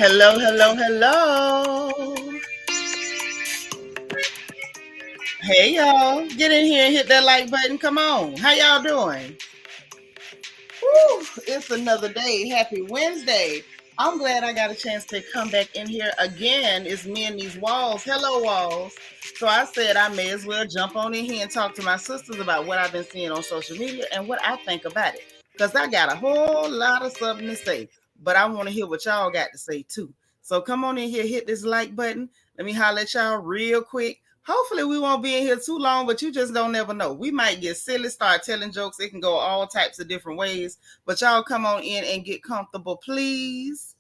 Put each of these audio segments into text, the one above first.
Hello, hello, hello. Hey, y'all. Get in here and hit that like button. Come on. How y'all doing? Woo, it's another day. Happy Wednesday. I'm glad I got a chance to come back in here again. It's me and these walls. Hello, walls. So I said I may as well jump on in here and talk to my sisters about what I've been seeing on social media and what I think about it. Because I got a whole lot of something to say, but I want to hear what y'all got to say too. So come on in here, hit this like button. Let me holler at y'all real quick. Hopefully we won't be in here too long, but you just don't never know. We might get silly, start telling jokes. It can go all types of different ways. But y'all come on in and get comfortable, please.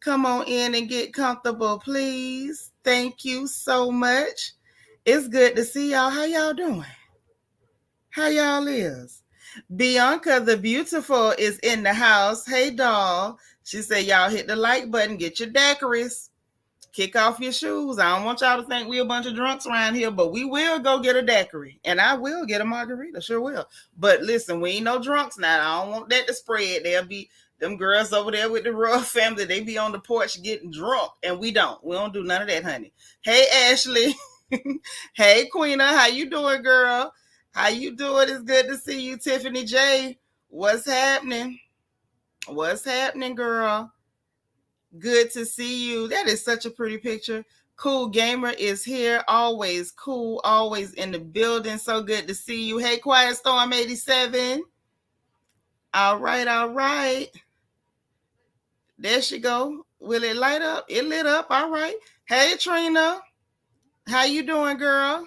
Come on in and get comfortable, please. Thank you so much. It's good to see y'all. How y'all doing? How y'all is? Bianca the Beautiful is in the house. Hey, doll. She said, y'all hit the like button. Get your daiquiris. Kick off your shoes. I don't want y'all to think we a bunch of drunks around here, but we will go get a daiquiri. And I will get a margarita. Sure will. But listen, we ain't no drunks now. I don't want that to spread. There'll be them girls over there with the royal family. They be on the porch getting drunk. And we don't. We don't do none of that, honey. Hey, Ashley. Hey, Queena. How you doing, girl? How you doing? It's good to see you, Tiffany J. What's happening? What's happening, girl? Good to see you. That is such a pretty picture. Cool Gamer is here. Always cool. Always in the building. So good to see you. Hey, Quiet Storm 87. All right. All right. There she go. Will it light up? It lit up. All right. Hey, Trina. How you doing, girl?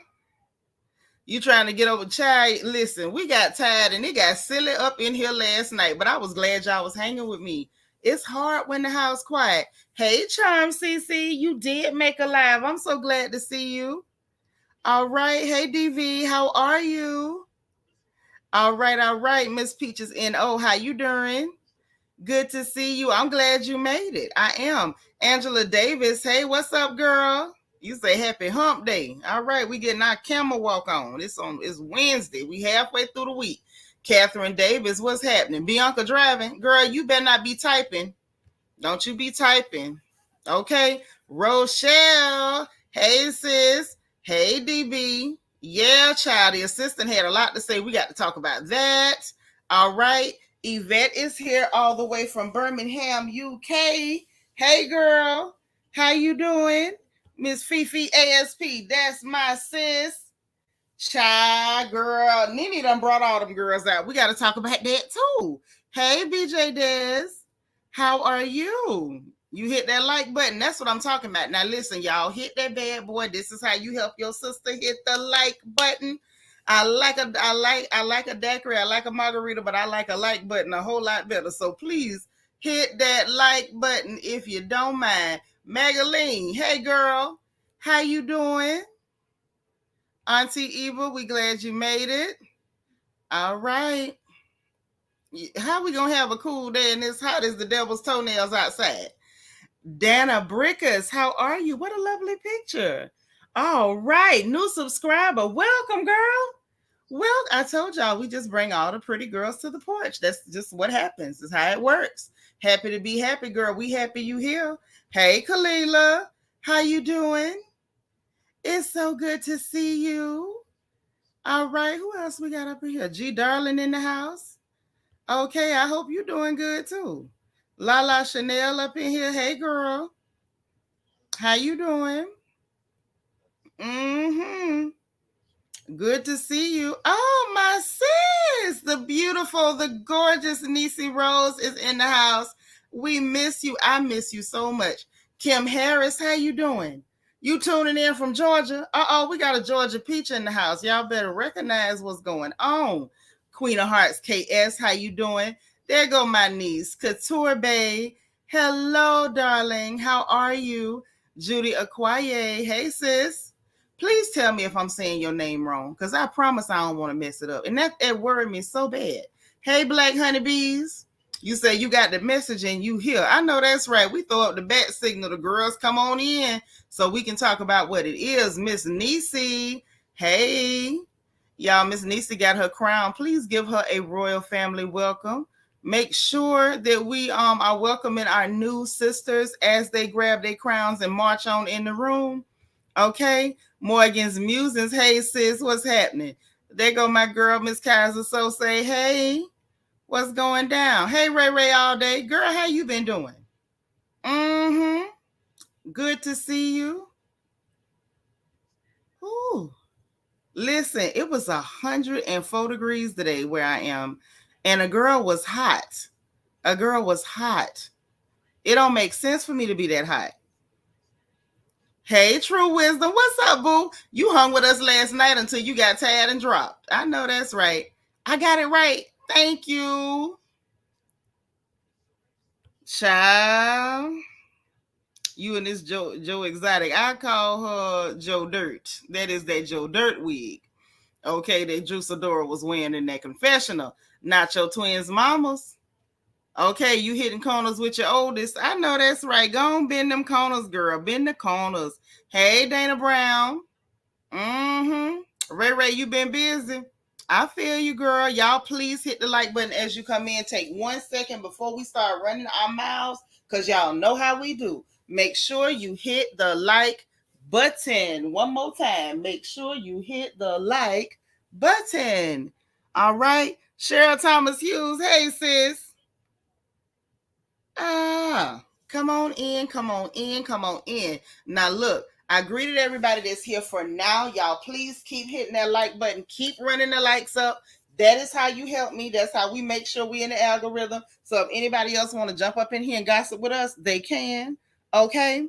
You trying to get over child? Listen, we got tired and it got silly up in here last night, but I was glad y'all was hanging with me. It's hard when the house quiet. Hey, Charm CC, you did make a live. I'm so glad to see you. All right. Hey, DV, how are you? All right. Miss Peaches NO, how you doing? Good to see you. I'm glad you made it. I am. Angela Davis, hey, what's up, girl? You say happy hump day. All right, we getting our camel walk on. It's Wednesday. We halfway through the week. Catherine Davis, what's happening? Bianca driving. Girl, you better not be typing. Don't you be typing. Okay. Rochelle. Hey, sis. Hey, DB. Yeah, child. The assistant had a lot to say. We got to talk about that. All right. Yvette is here all the way from Birmingham, UK. Hey, girl. How you doing? Miss Fifi ASP. That's my sis. Child, girl. Nene done brought all them girls out. We got to talk about that too. Hey, BJ Des. How are you? You hit that like button. That's what I'm talking about. Now, listen, y'all. Hit that bad boy. This is how you help your sister hit the like button. I like a daiquiri. I like a margarita, but I like a like button a whole lot better. So please hit that like button if you don't mind. Magaline, hey girl, how you doing? Auntie Eva, we glad you made it. All right. How we gonna have a cool day and it's hot as the devil's toenails outside? Dana Brickus, how are you? What a lovely picture. All right, new subscriber. Welcome, girl. Well, I told y'all we just bring all the pretty girls to the porch. That's just what happens. That's how it works. Happy to be happy, girl. We happy you here. Hey, Kalila. How you doing? It's so good to see you. All right. Who else we got up in here? G Darling in the house. Okay. I hope you're doing good too. Lala Chanel up in here. Hey, girl. How you doing? Mm-hmm. Good to see you. Oh, my sis. The beautiful, the gorgeous Niecy Rose is in the house. We miss you. I miss you so much. Kim Harris, how you doing? You tuning in from Georgia? Uh-oh, we got a Georgia peach in the house. Y'all better recognize what's going on. Queen of Hearts KS, how you doing? There go my niece, Couture Bay. Hello, darling. How are you? Judy Akwaye. Hey, sis. Please tell me if I'm saying your name wrong, because I promise I don't want to mess it up. And that worried me so bad. Hey, Black Honeybees. You say you got the message and you here. I know that's right. We throw up the bat signal. The girls come on in so we can talk about what it is. Miss Niecy. Hey. Y'all, Miss Niecy got her crown. Please give her a royal family welcome. Make sure that we are welcoming our new sisters as they grab their crowns and march on in the room. Okay, Morgan's Musings. Hey sis, what's happening? There go my girl, Miss Kaiser. So say, hey, what's going down? Hey, Ray Ray all day. Girl, how you been doing? Mm-hmm. Good to see you. Ooh. Listen, it was 104 degrees today where I am, and a girl was hot. A girl was hot. It don't make sense for me to be that hot. Hey, True Wisdom, what's up, boo? You hung with us last night until you got tired and dropped. I know that's right. I got it right. Thank you. Child. You and this Joe Exotic. I call her Joe Dirt. That is that Joe Dirt wig. Okay, that Sidora was wearing in that confessional. Not your twins' mamas. Okay, you hitting corners with your oldest. I know that's right. Go on, bend them corners, girl. Bend the corners. Hey, Dana Brown. Mm-hmm. Ray Ray, you been busy. I feel you, girl. Y'all please hit the like button as you come in. Take 1 second before we start running our mouths, because y'all know how we do. Make sure you hit the like button. One more time. Make sure you hit the like button. All right. Cheryl Thomas Hughes. Hey, sis. Come on in, come on in, come on in. Now, look, I greeted everybody that's here for now. Y'all, please keep hitting that like button. Keep running the likes up. That is how you help me. That's how we make sure we in the algorithm. So if anybody else want to jump up in here and gossip with us, they can. Okay.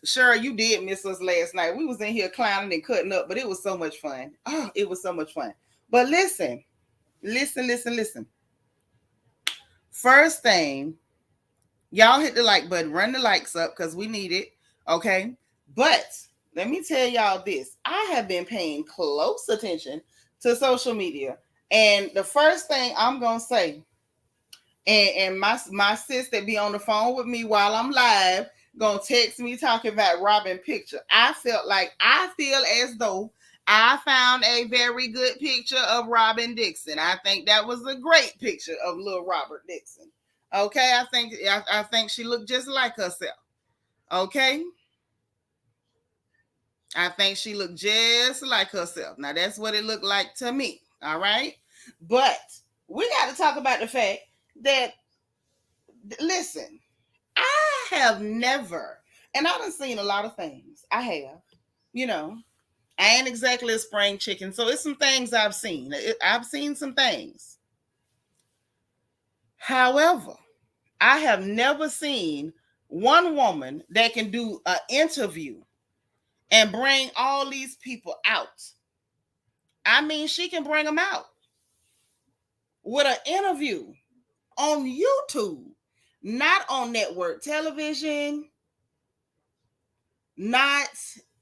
Sure, you did miss us last night. We was in here clowning and cutting up, but it was so much fun. Oh, it was so much fun. But listen. First thing, y'all hit the like button, run the likes up because we need it. Okay. But let me tell y'all this. I have been paying close attention to social media. And the first thing I'm going to say, and my sis that be on the phone with me while I'm live, going to text me talking about Robyn picture. I feel as though I found a very good picture of Robyn Dixon. I think that was a great picture of little Robert Dixon. Okay, I think she looked just like herself. Okay, I think she looked just like herself. Now that's what it looked like to me. All right, but we got to talk about the fact that, listen, I have never, and I done seen a lot of things. I have, you know, I ain't exactly a spring chicken, so it's some things I've seen. I've seen some things. However, I have never seen one woman that can do an interview and bring all these people out. I mean, she can bring them out with an interview on YouTube, not on network television, not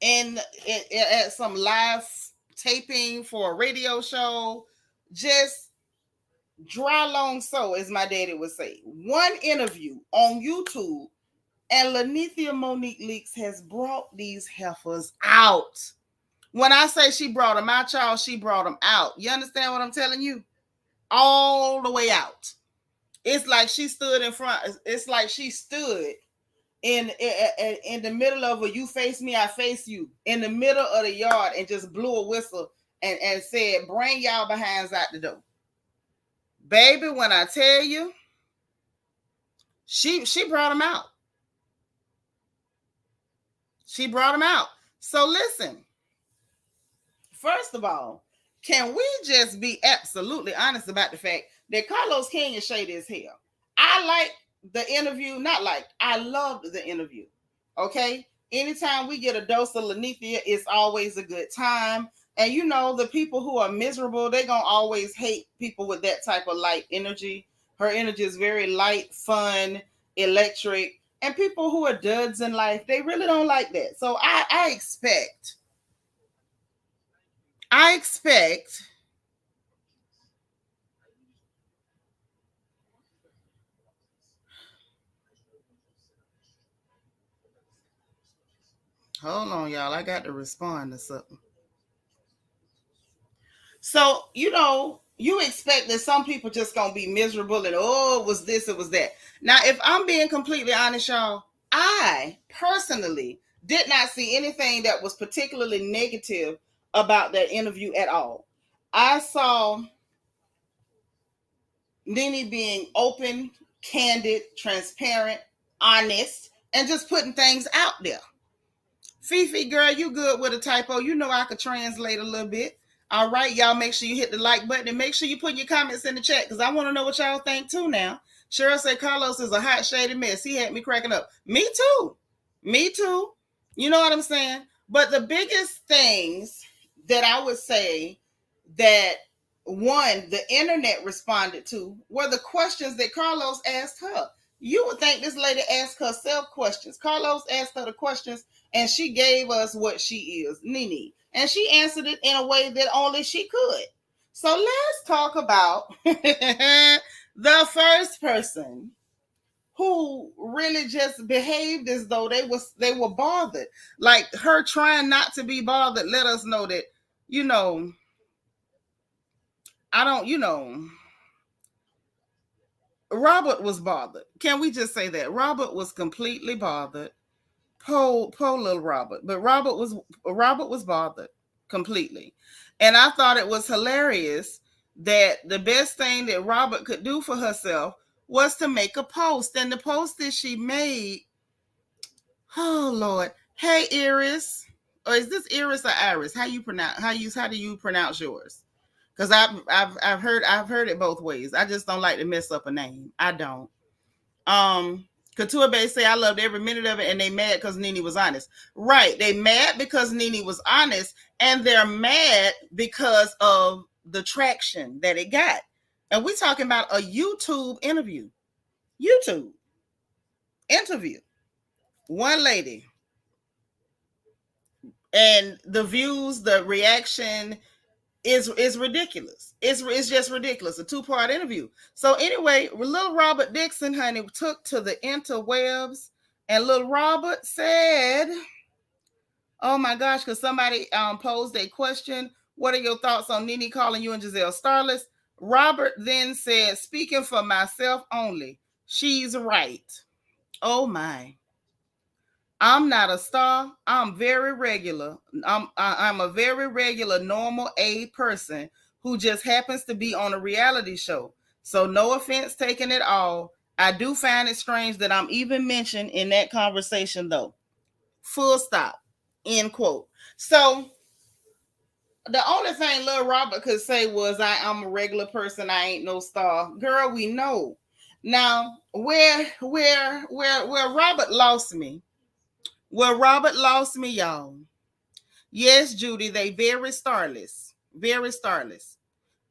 at some live taping for a radio show, just dry long so, as my daddy would say. One interview on YouTube, and Lanithia Monique Leaks has brought these heifers out. When I say she brought them out, y'all, she brought them out. You understand what I'm telling you? All the way out. It's like she stood in front. It's like she stood in the middle of a "you face me, I face you" in the middle of the yard and just blew a whistle and said, "Bring y'all behinds out the door." Baby, when I tell you, she brought them out. She brought them out. So listen, first of all, can we just be absolutely honest about the fact that Carlos King is shady as hell? I like the interview, not like, I loved the interview. Okay? Anytime we get a dose of Lanithia, it's always a good time. And you know, the people who are miserable, they're going to always hate people with that type of light energy. Her energy is very light, fun, electric. And people who are duds in life, they really don't like that. So I expect hold on, y'all. I got to respond to something. So, you know, you expect that some people just gonna be miserable and oh, it was this, it was that. Now, if I'm being completely honest, y'all, I personally did not see anything that was particularly negative about that interview at all. I saw Nene being open, candid, transparent, honest, and just putting things out there. Fifi, girl, you good with a typo. You know I could translate a little bit. All right, y'all make sure you hit the like button and make sure you put your comments in the chat because I want to know what y'all think too now. Cheryl said Carlos is a hot shady mess. He had me cracking up. Me too. Me too. You know what I'm saying? But the biggest things that I would say that one, the internet responded to were the questions that Carlos asked her. You would think this lady asked herself questions. Carlos asked her the questions and she gave us what she is, Nene. And she answered it in a way that only she could. So let's talk about the first person who really just behaved as though they were bothered. Like her trying not to be bothered let us know that, Robert was bothered. Can we just say that? Robert was completely bothered. Poor little Robert. But Robert was bothered completely. And I thought it was hilarious that the best thing that Robert could do for herself was to make a post. And the post that she made, oh Lord. Hey Iris. Or is this Iris or Iris? How do you pronounce yours? Because I've heard it both ways. I just don't like to mess up a name. I don't. Couture Bay say I loved every minute of it, and they mad because Nene was honest. Right. They mad because Nene was honest, and they're mad because of the traction that it got. And we're talking about a YouTube interview. YouTube interview. One lady. And the views, the reaction is ridiculous. It's just ridiculous. A 2-part interview. So anyway, little Robyn Dixon, honey, took to the interwebs, and little Robert said, "Oh my gosh," because somebody posed a question. What are your thoughts on Nene calling you and Giselle starless? Robert then said, "Speaking for myself only, she's right." Oh my. I'm not a star. I'm very regular. I'm a very regular, normal A person who just happens to be on a reality show. So no offense taken at all. I do find it strange that I'm even mentioned in that conversation though. Full stop. End quote. So the only thing little Robert could say was I'm a regular person. I ain't no star. Girl, we know. Now, where Robert lost me. Well, Robert lost me, y'all. Yes, Judy, they very starless. Very starless.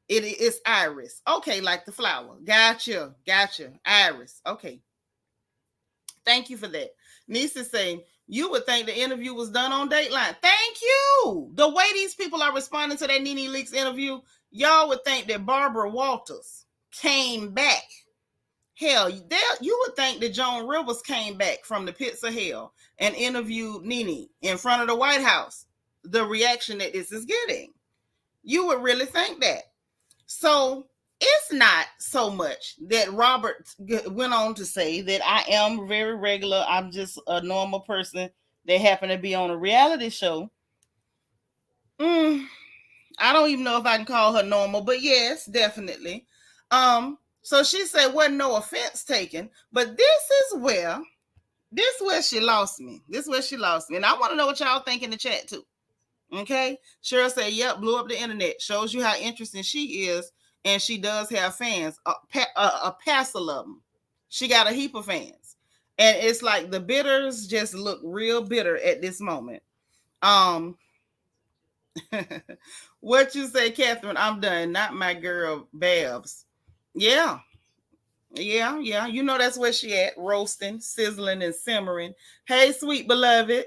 It is Iris. Okay, like the flower. Gotcha. Iris. Okay. Thank you for that. Nisa saying, you would think the interview was done on Dateline. Thank you. The way these people are responding to that Nene Leakes interview, y'all would think that Barbara Walters came back. Hell, you would think that Joan Rivers came back from the pits of hell and interviewed Nene in front of the White House. The reaction that this is getting. You would really think that. So it's not so much that Robert went on to say that I am very regular. I'm just a normal person that happened to be on a reality show. I don't even know if I can call her normal, but yes, definitely. So she said, wasn't no offense taken, but this is where she lost me. And I want to know what y'all think in the chat too. Okay. Cheryl said, yep, blew up the internet. Shows you how interesting she is. And she does have fans, a passel of them. She got a heap of fans. And it's like the bitters just look real bitter at this moment. What you say, Catherine? I'm done. Not my girl, Babs. Yeah. You know that's where she at. Roasting, sizzling, and simmering. Hey, sweet beloved.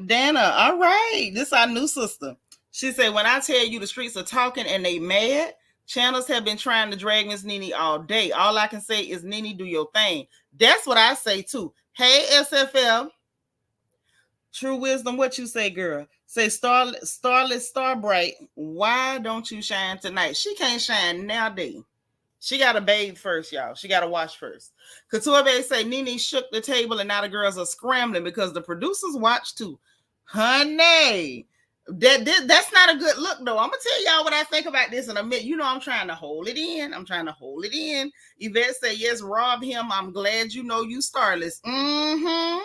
Dana, all right. This is our new sister. She said, when I tell you the streets are talking and they mad, channels have been trying to drag Miss Nene all day. All I can say is, Nene, do your thing. That's what I say too. Hey, SFL. True wisdom, what you say, girl? Say starlet, star bright. Why don't you shine tonight? She can't shine nowadays. She got to bathe first, y'all. She got to wash first. Couture say Nene shook the table and now the girls are scrambling because the producers watch too. Honey, that's not a good look, though. I'm going to tell y'all what I think about this in a minute. You know, I'm trying to hold it in. Yvette say, yes, rob him. I'm glad you know you starless. Mm-hmm.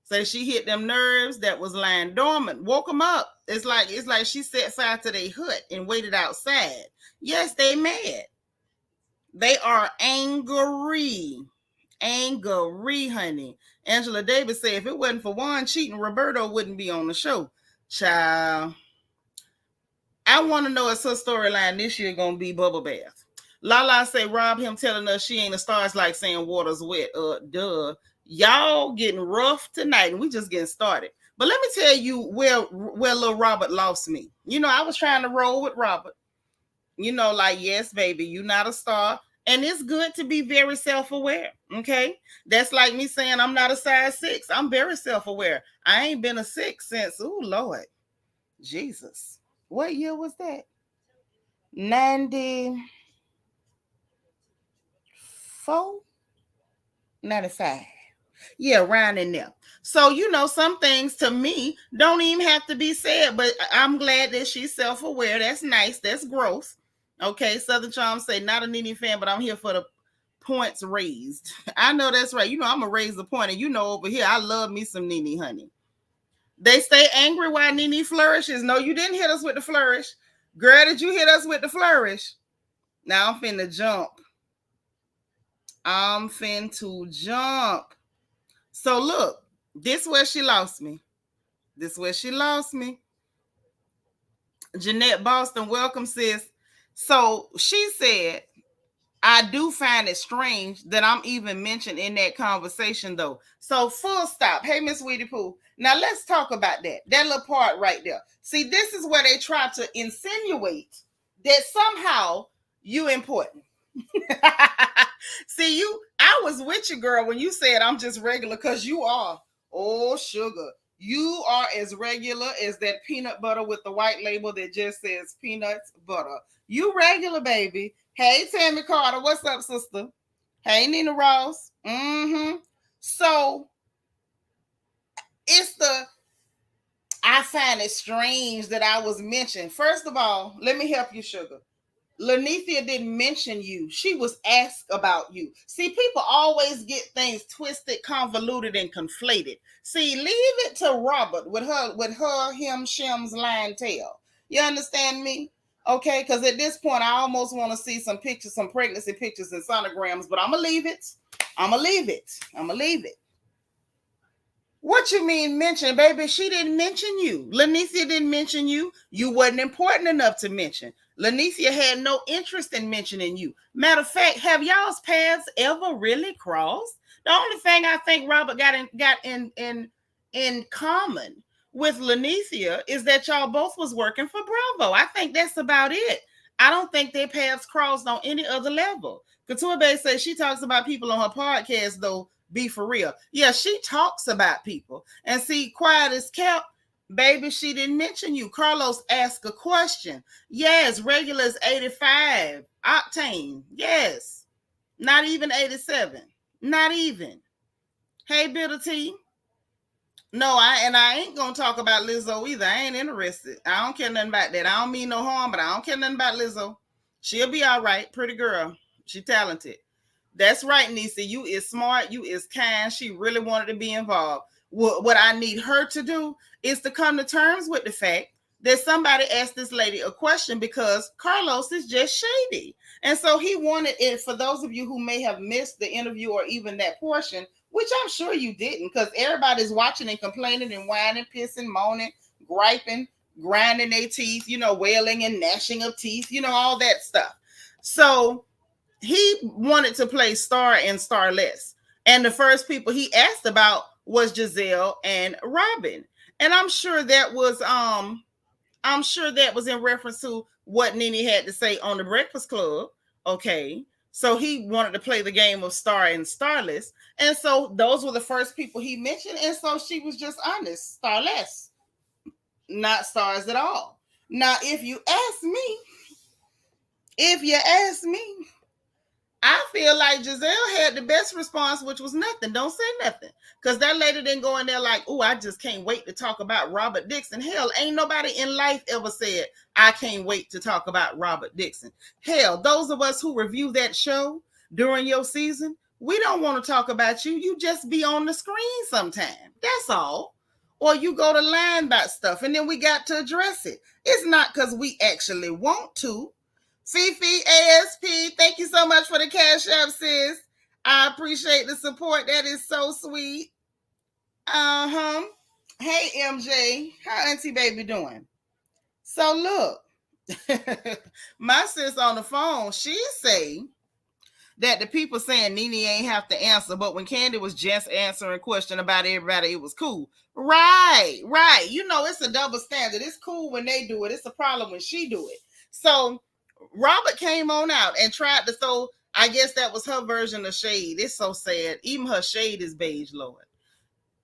So she hit them nerves that was lying dormant, woke them up. It's like she set fire to their hut and waited outside. Yes, they mad. They are angry, honey. Angela Davis said, if it wasn't for Juan cheating, Roberto wouldn't be on the show. Child, I want to know if her storyline this year gonna be bubble bath. Lala say, rob him telling us she ain't a star. It's like saying water's wet. Duh. Y'all getting rough tonight and we just getting started. But let me tell you where little Robert lost me. You know, I was trying to roll with Robert. You know, like, yes, baby, you're not a star. And it's good to be very self-aware. Okay. That's like me saying I'm not a size 6. I'm very self-aware. I ain't been a 6 since, oh Lord, Jesus. What year was that? 94? 95. Yeah, around in there. So, you know, some things to me don't even have to be said, but I'm glad that she's self-aware. That's nice. That's growth. Okay, Southern Charm say, not a Nene fan, but I'm here for the points raised. I know that's right. You know, I'm going to raise the point, and you know over here, I love me some Nene, honey. They stay angry while Nene flourishes. No, you didn't hit us with the flourish. Girl, did you hit us with the flourish? Now I'm finna jump. So look, this where she lost me. Jeanette Boston, welcome, sis. So she said, I do find it strange that I'm even mentioned in that conversation, though. So full stop. Hey, Miss Weedy Pooh. Now let's talk about that. That little part right there. See, this is where they try to insinuate that somehow you important. See, I was with you, girl, when you said I'm just regular, because you are. Oh, sugar. You are as regular as that peanut butter with the white label that just says peanuts butter. You regular, baby. Hey, Tammy Carter. What's up, sister? Hey, Nina Ross. So, I find it strange that I was mentioned. First of all, let me help you, sugar. Lanithia didn't mention you. She was asked about you. See, people always get things twisted, convoluted, and conflated. See, leave it to Robert with him, Shem's lying tale. You understand me? Okay, because at this point, I almost want to see some pictures, some pregnancy pictures and sonograms, but I'm going to leave it. What you mean mention, baby? She didn't mention you. Lanithia didn't mention you. You wasn't important enough to mention. Lanithia had no interest in mentioning you. Matter of fact, have y'all's paths ever really crossed? The only thing I think Robert got in common with Lanithia is that y'all both was working for Bravo. I think that's about it. I don't think their paths crossed on any other level. Couture Bay says she talks about people on her podcast, though. Be for real. Yeah, she talks about people. And see, quiet as kept. Baby, she didn't mention you. Carlos asked a question. Yes, regular is 85. Octane. Yes. Not even 87. Not even. Hey, Bitter T. No, I ain't gonna talk about Lizzo either. I ain't interested. I don't care nothing about that. I don't mean no harm, but I don't care nothing about Lizzo. She'll be all right. Pretty girl. She talented. That's right, Nisa. You is smart. You is kind. She really wanted to be involved. What I need her to do is to come to terms with the fact that somebody asked this lady a question because Carlos is just shady. And so he wanted it, for those of you who may have missed the interview or even that portion, which I'm sure you didn't, because everybody's watching and complaining and whining, pissing, moaning, griping, grinding their teeth, wailing and gnashing of teeth, all that stuff. So he wanted to play star and starless. And the first people he asked about was Giselle and Robyn. And I'm sure that was in reference to what Nene had to say on the Breakfast Club. Okay. So he wanted to play the game of star and starless. And so those were the first people he mentioned. And so she was just honest, starless, not stars at all. Now, if you ask me, I feel like Giselle had the best response, which was nothing. Don't say nothing. Because that lady didn't go in there like, oh, I just can't wait to talk about Robyn Dixon. Hell, ain't nobody in life ever said, I can't wait to talk about Robyn Dixon. Hell, those of us who review that show during your season, we don't want to talk about you. You just be on the screen sometime. That's all. Or you go to line about stuff and then we got to address it. It's not because we actually want to. Fifi ASP, thank you so much for the cash app, sis. I appreciate the support. That is so sweet. Hey, MJ, how Auntie Baby doing? So look, my sis on the phone, she say that the people saying Nene ain't have to answer, but when Kandi was just answering a question about everybody, it was cool. Right. You know, it's a double standard. It's cool when they do it. It's a problem when she do it. So Robert came on out and tried to throw, I guess that was her version of shade. It's so sad. Even her shade is beige, Lord.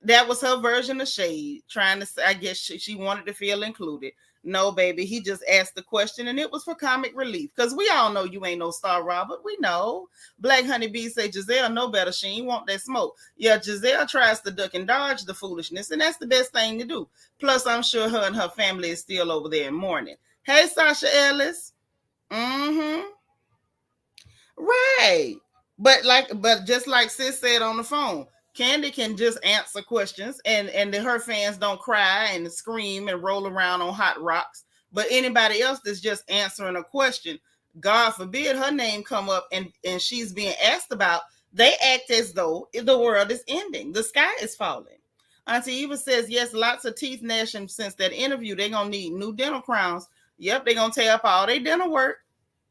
That was her version of shade, trying to say, I guess she wanted to feel included. No, baby, he just asked the question and it was for comic relief. Because we all know you ain't no star, Robert. We know. Black Honeybee say Giselle know better. She ain't want that smoke. Yeah, Giselle tries to duck and dodge the foolishness, and that's the best thing to do. Plus, I'm sure her and her family is still over there in mourning. Hey, Sasha Ellis. Right. But just like sis said on the phone, Kandi can just answer questions and her fans don't cry and scream and roll around on hot rocks. But anybody else that's just answering a question, God forbid her name come up and she's being asked about, they act as though the world is ending. The sky is falling. Auntie Eva says, yes, lots of teeth gnashing since that interview. They're going to need new dental crowns. Yep, they're going to tear up all their dental work.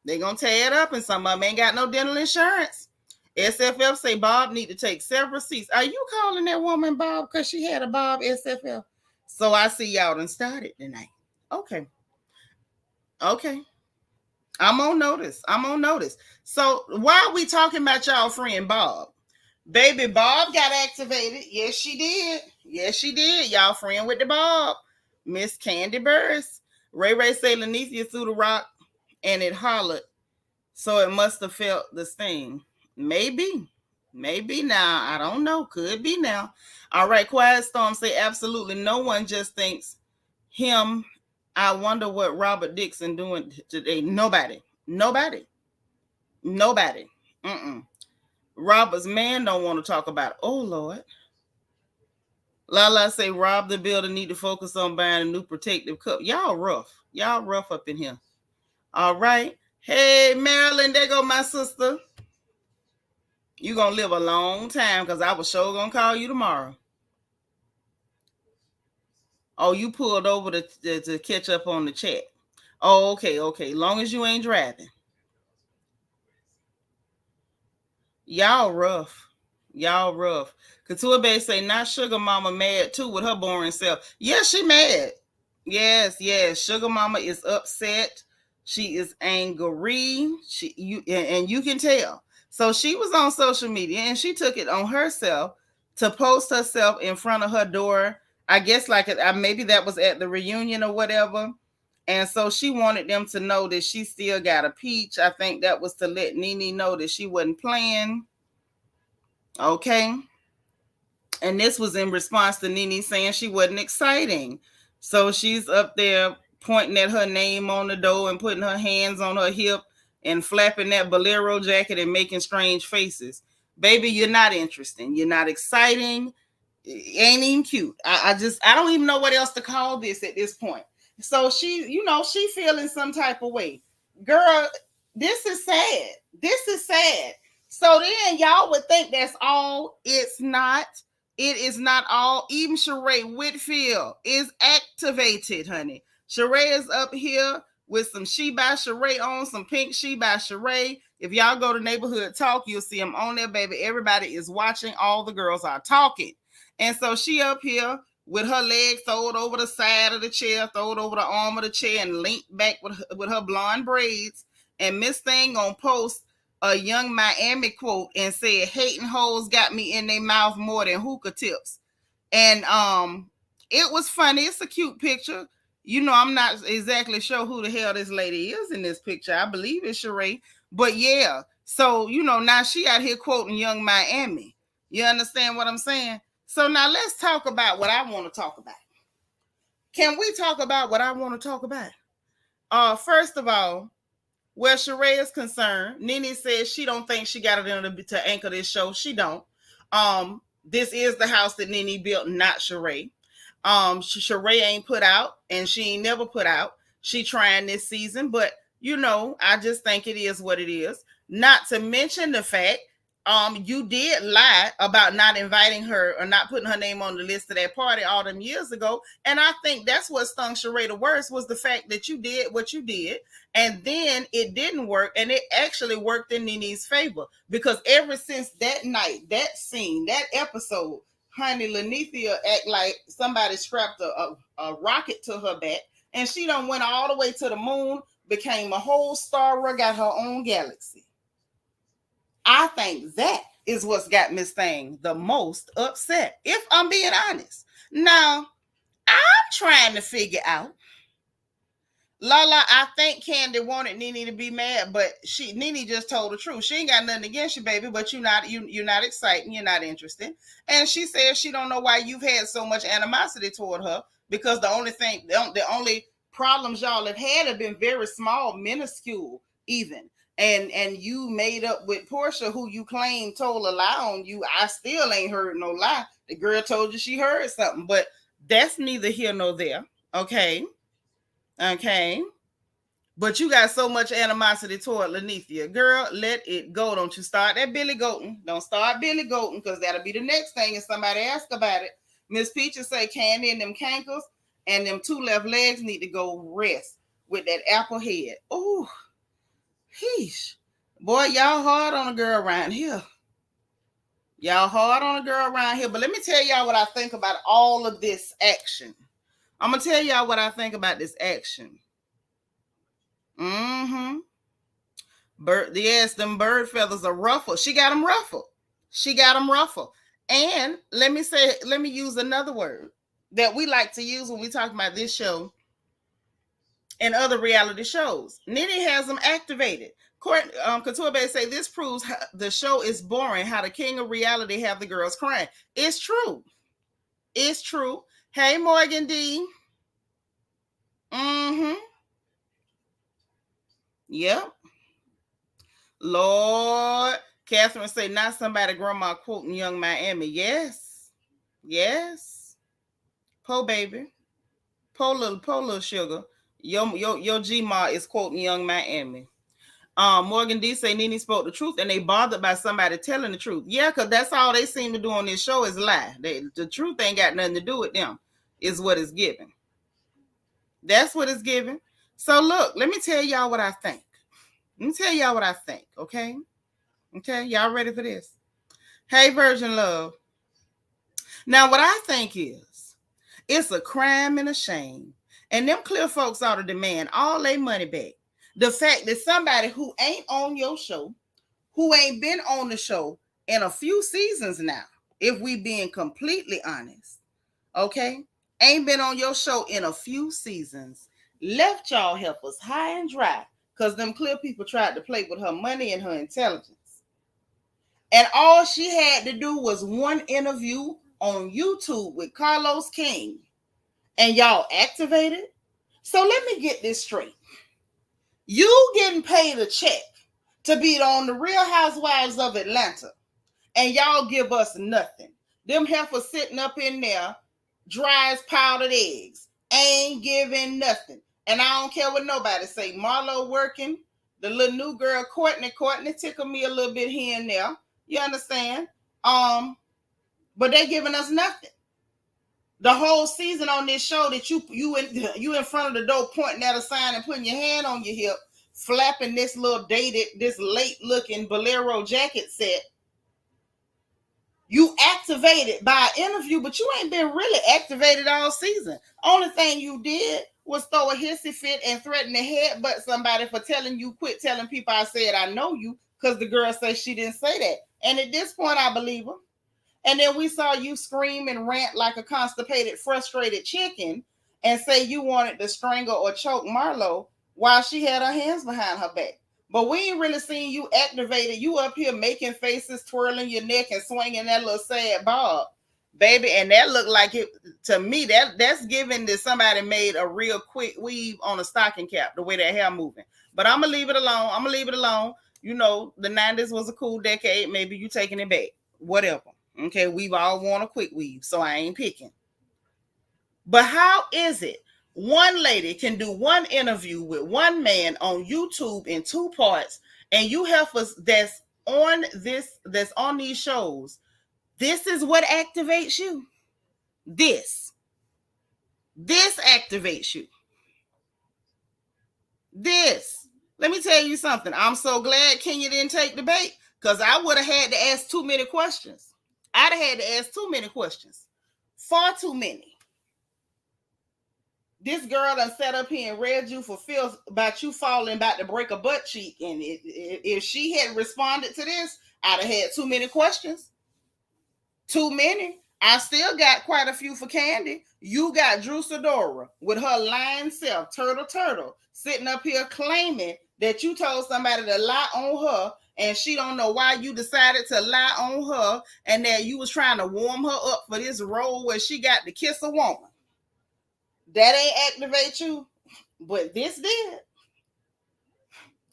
They're going to tear it up, and some of them ain't got no dental insurance. SFF say Bob need to take several seats. Are you calling that woman Bob because she had a Bob SFF? So I see y'all done started tonight. Okay. I'm on notice. So why are we talking about y'all friend Bob? Baby Bob got activated. Yes, she did. Y'all friend with the Bob. Miss Kandi Burress. Ray say Lanicia threw the rock and it hollered, so it must have felt the sting. Maybe now. I don't know. Could be now. All right. Quiet Storm say absolutely no one just thinks him. I wonder what Robyn Dixon doing today. Nobody. Robert's man don't want to talk about it. Oh Lord. Lala say Rob the builder need to focus on buying a new protective cup. Y'all rough up in here. All right. Hey, Marilyn, there go my sister. You gonna live a long time because I was sure gonna call you tomorrow. Oh, you pulled over to catch up on the chat. Oh, okay. Long as you ain't driving. Y'all rough. Couture Bay say, not Sugar Mama mad too with her boring self. Yes, she mad. Yes. Sugar Mama is upset. She is angry. You can tell. So she was on social media and she took it on herself to post herself in front of her door. I guess maybe that was at the reunion or whatever. And so she wanted them to know that she still got a peach. I think that was to let Nene know that she wasn't playing. Okay. And this was in response to Nene saying she wasn't exciting. So she's up there pointing at her name on the door and putting her hands on her hip and flapping that bolero jacket and making strange faces. Baby, you're not interesting. You're not exciting. It ain't even cute. I don't even know what else to call this at this point. So she feeling some type of way. Girl, this is sad. So then y'all would think that's all. It's not. It is not all. Even Sheree Whitfield is activated, honey. Sheree is up here with some She by Sheree on, some pink She by Sheree. If y'all go to Neighborhood Talk, you'll see them on there, baby. Everybody is watching. All the girls are talking. And so she up here with her leg thrown over the side of the chair, thrown over the arm of the chair, and linked back with her blonde braids. And Miss Thing on post a Young Miami quote and said, "Hating hoes got me in their mouth more than hookah tips." And it was funny. It's a cute picture. You know, I'm not exactly sure who the hell this lady is in this picture. I believe it's Sheree. But yeah, so you know, now she out here quoting Young Miami. You understand what I'm saying? So now let's talk about what I want to talk about. Can we talk about what I want to talk about? First of all, where Sheree is concerned, Nene says she don't think she got it in to anchor this show. She don't. This is the house that Nene built, not Sheree. Sheree ain't put out, and she ain't never put out. She trying this season, but you know, I just think it is what it is. Not to mention the fact, you did lie about not inviting her or not putting her name on the list of that party all them years ago. And I think that's what stung Sheree the worst, was the fact that you did what you did, and then it didn't work, and it actually worked in Nene's favor, because ever since that night, that scene, that episode, honey, Lanithia act like somebody strapped a rocket to her back, and she done went all the way to the moon, became a whole star, got her own galaxy. I think that is what's got Miss Thing the most upset, if I'm being honest. Now, I'm trying to figure out. Lala, I think Kandi wanted Nene to be mad, but Nene just told the truth. She ain't got nothing against you, baby, but you're not exciting, you're not interested. And she says she don't know why you've had so much animosity toward her, because the only problems y'all have been very small, minuscule, even. And you made up with Portia, who you claim told a lie on you. I still ain't heard no lie. The girl told you she heard something, but that's neither here nor there. Okay. But you got so much animosity toward Lanithia. Girl, let it go. Don't you start that Billy Goating. Don't start Billy Goating, because that'll be the next thing if somebody asks about it. Miss Peaches say Kandi and them cankles and them two left legs need to go rest with that apple head. Oh, heesh. Boy, y'all hard on a girl around here. Y'all hard on a girl around here. But let me tell y'all what I think about all of this action. I'm going to tell y'all what I think about this action. Mm-hmm. Yes, them bird feathers are ruffled. She got them ruffled. And let me use another word that we like to use when we talk about this show and other reality shows. Nene has them activated. Couture Bay say this proves the show is boring, how the king of reality have the girls crying. It's true. Hey, Morgan D. Mm-hmm. Yep. Lord. Catherine say, not somebody grandma quoting Young Miami. Yes. Po baby. Po little sugar. Your G-Ma is quoting Young Miami. Morgan D say Nene spoke the truth, and they bothered by somebody telling the truth. Yeah, because that's all they seem to do on this show is lie. The truth ain't got nothing to do with them, is what it's given. That's what it's given. So look, let me tell y'all what I think. Okay? Okay, y'all ready for this? Hey, Virgin Love. Now, what I think is, it's a crime and a shame, and them clear folks ought to demand all their money back. The fact that somebody who ain't on your show, who ain't been on the show in a few seasons now, if we being completely honest, okay, ain't been on your show in a few seasons, left y'all helpers high and dry, because them clear people tried to play with her money and her intelligence. And all she had to do was one interview on YouTube with Carlos King, and y'all activated. So let me get this straight. You getting paid a check to be on the Real Housewives of Atlanta, and y'all give us nothing. Them heifers sitting up in there, dry as powdered eggs, ain't giving nothing. And I don't care what nobody say. Marlo working, the little new girl Courtney tickled me a little bit here and there. You understand? But they giving us nothing. The whole season on this show that you in front of the door pointing at a sign and putting your hand on your hip, flapping this late looking bolero jacket set. You activated by an interview, but you ain't been really activated all season. Only thing you did was throw a hissy fit and threaten to headbutt somebody for telling you quit telling people I said I know you. because the girl says she didn't say that. And at this point, I believe her. And then we saw you scream and rant like a constipated, frustrated chicken and say you wanted to strangle or choke Marlo while she had her hands behind her back. But we ain't really seen you activated. You up here making faces, twirling your neck and swinging that little sad bob, baby. And that looked like it to me. That's giving that somebody made a real quick weave on a stocking cap, the way that hair moving. But I'm gonna leave it alone. You know, the 90s was a cool decade. Maybe you taking it back. Whatever. Okay, we've all worn a quick weave, so I ain't picking. But how is it one lady can do one interview with one man on YouTube in 2 parts, and you heifers that's on these shows, this is what activates you? This activates you. This. Let me tell you something. I'm so glad Kenya didn't take the bait, because I would have had to ask too many questions. I'd have had to ask too many questions. Far too many. This girl done sat up here and read you for feels about you falling about to break a butt cheek. And if she had responded to this, I'd have had too many questions. Too many. I still got quite a few for Kandi. You got Drew Sidora with her lying self, turtle, sitting up here claiming that you told somebody to lie on her, and she don't know why you decided to lie on her, and that you was trying to warm her up for this role where she got to kiss a woman. That ain't activate you, but this did.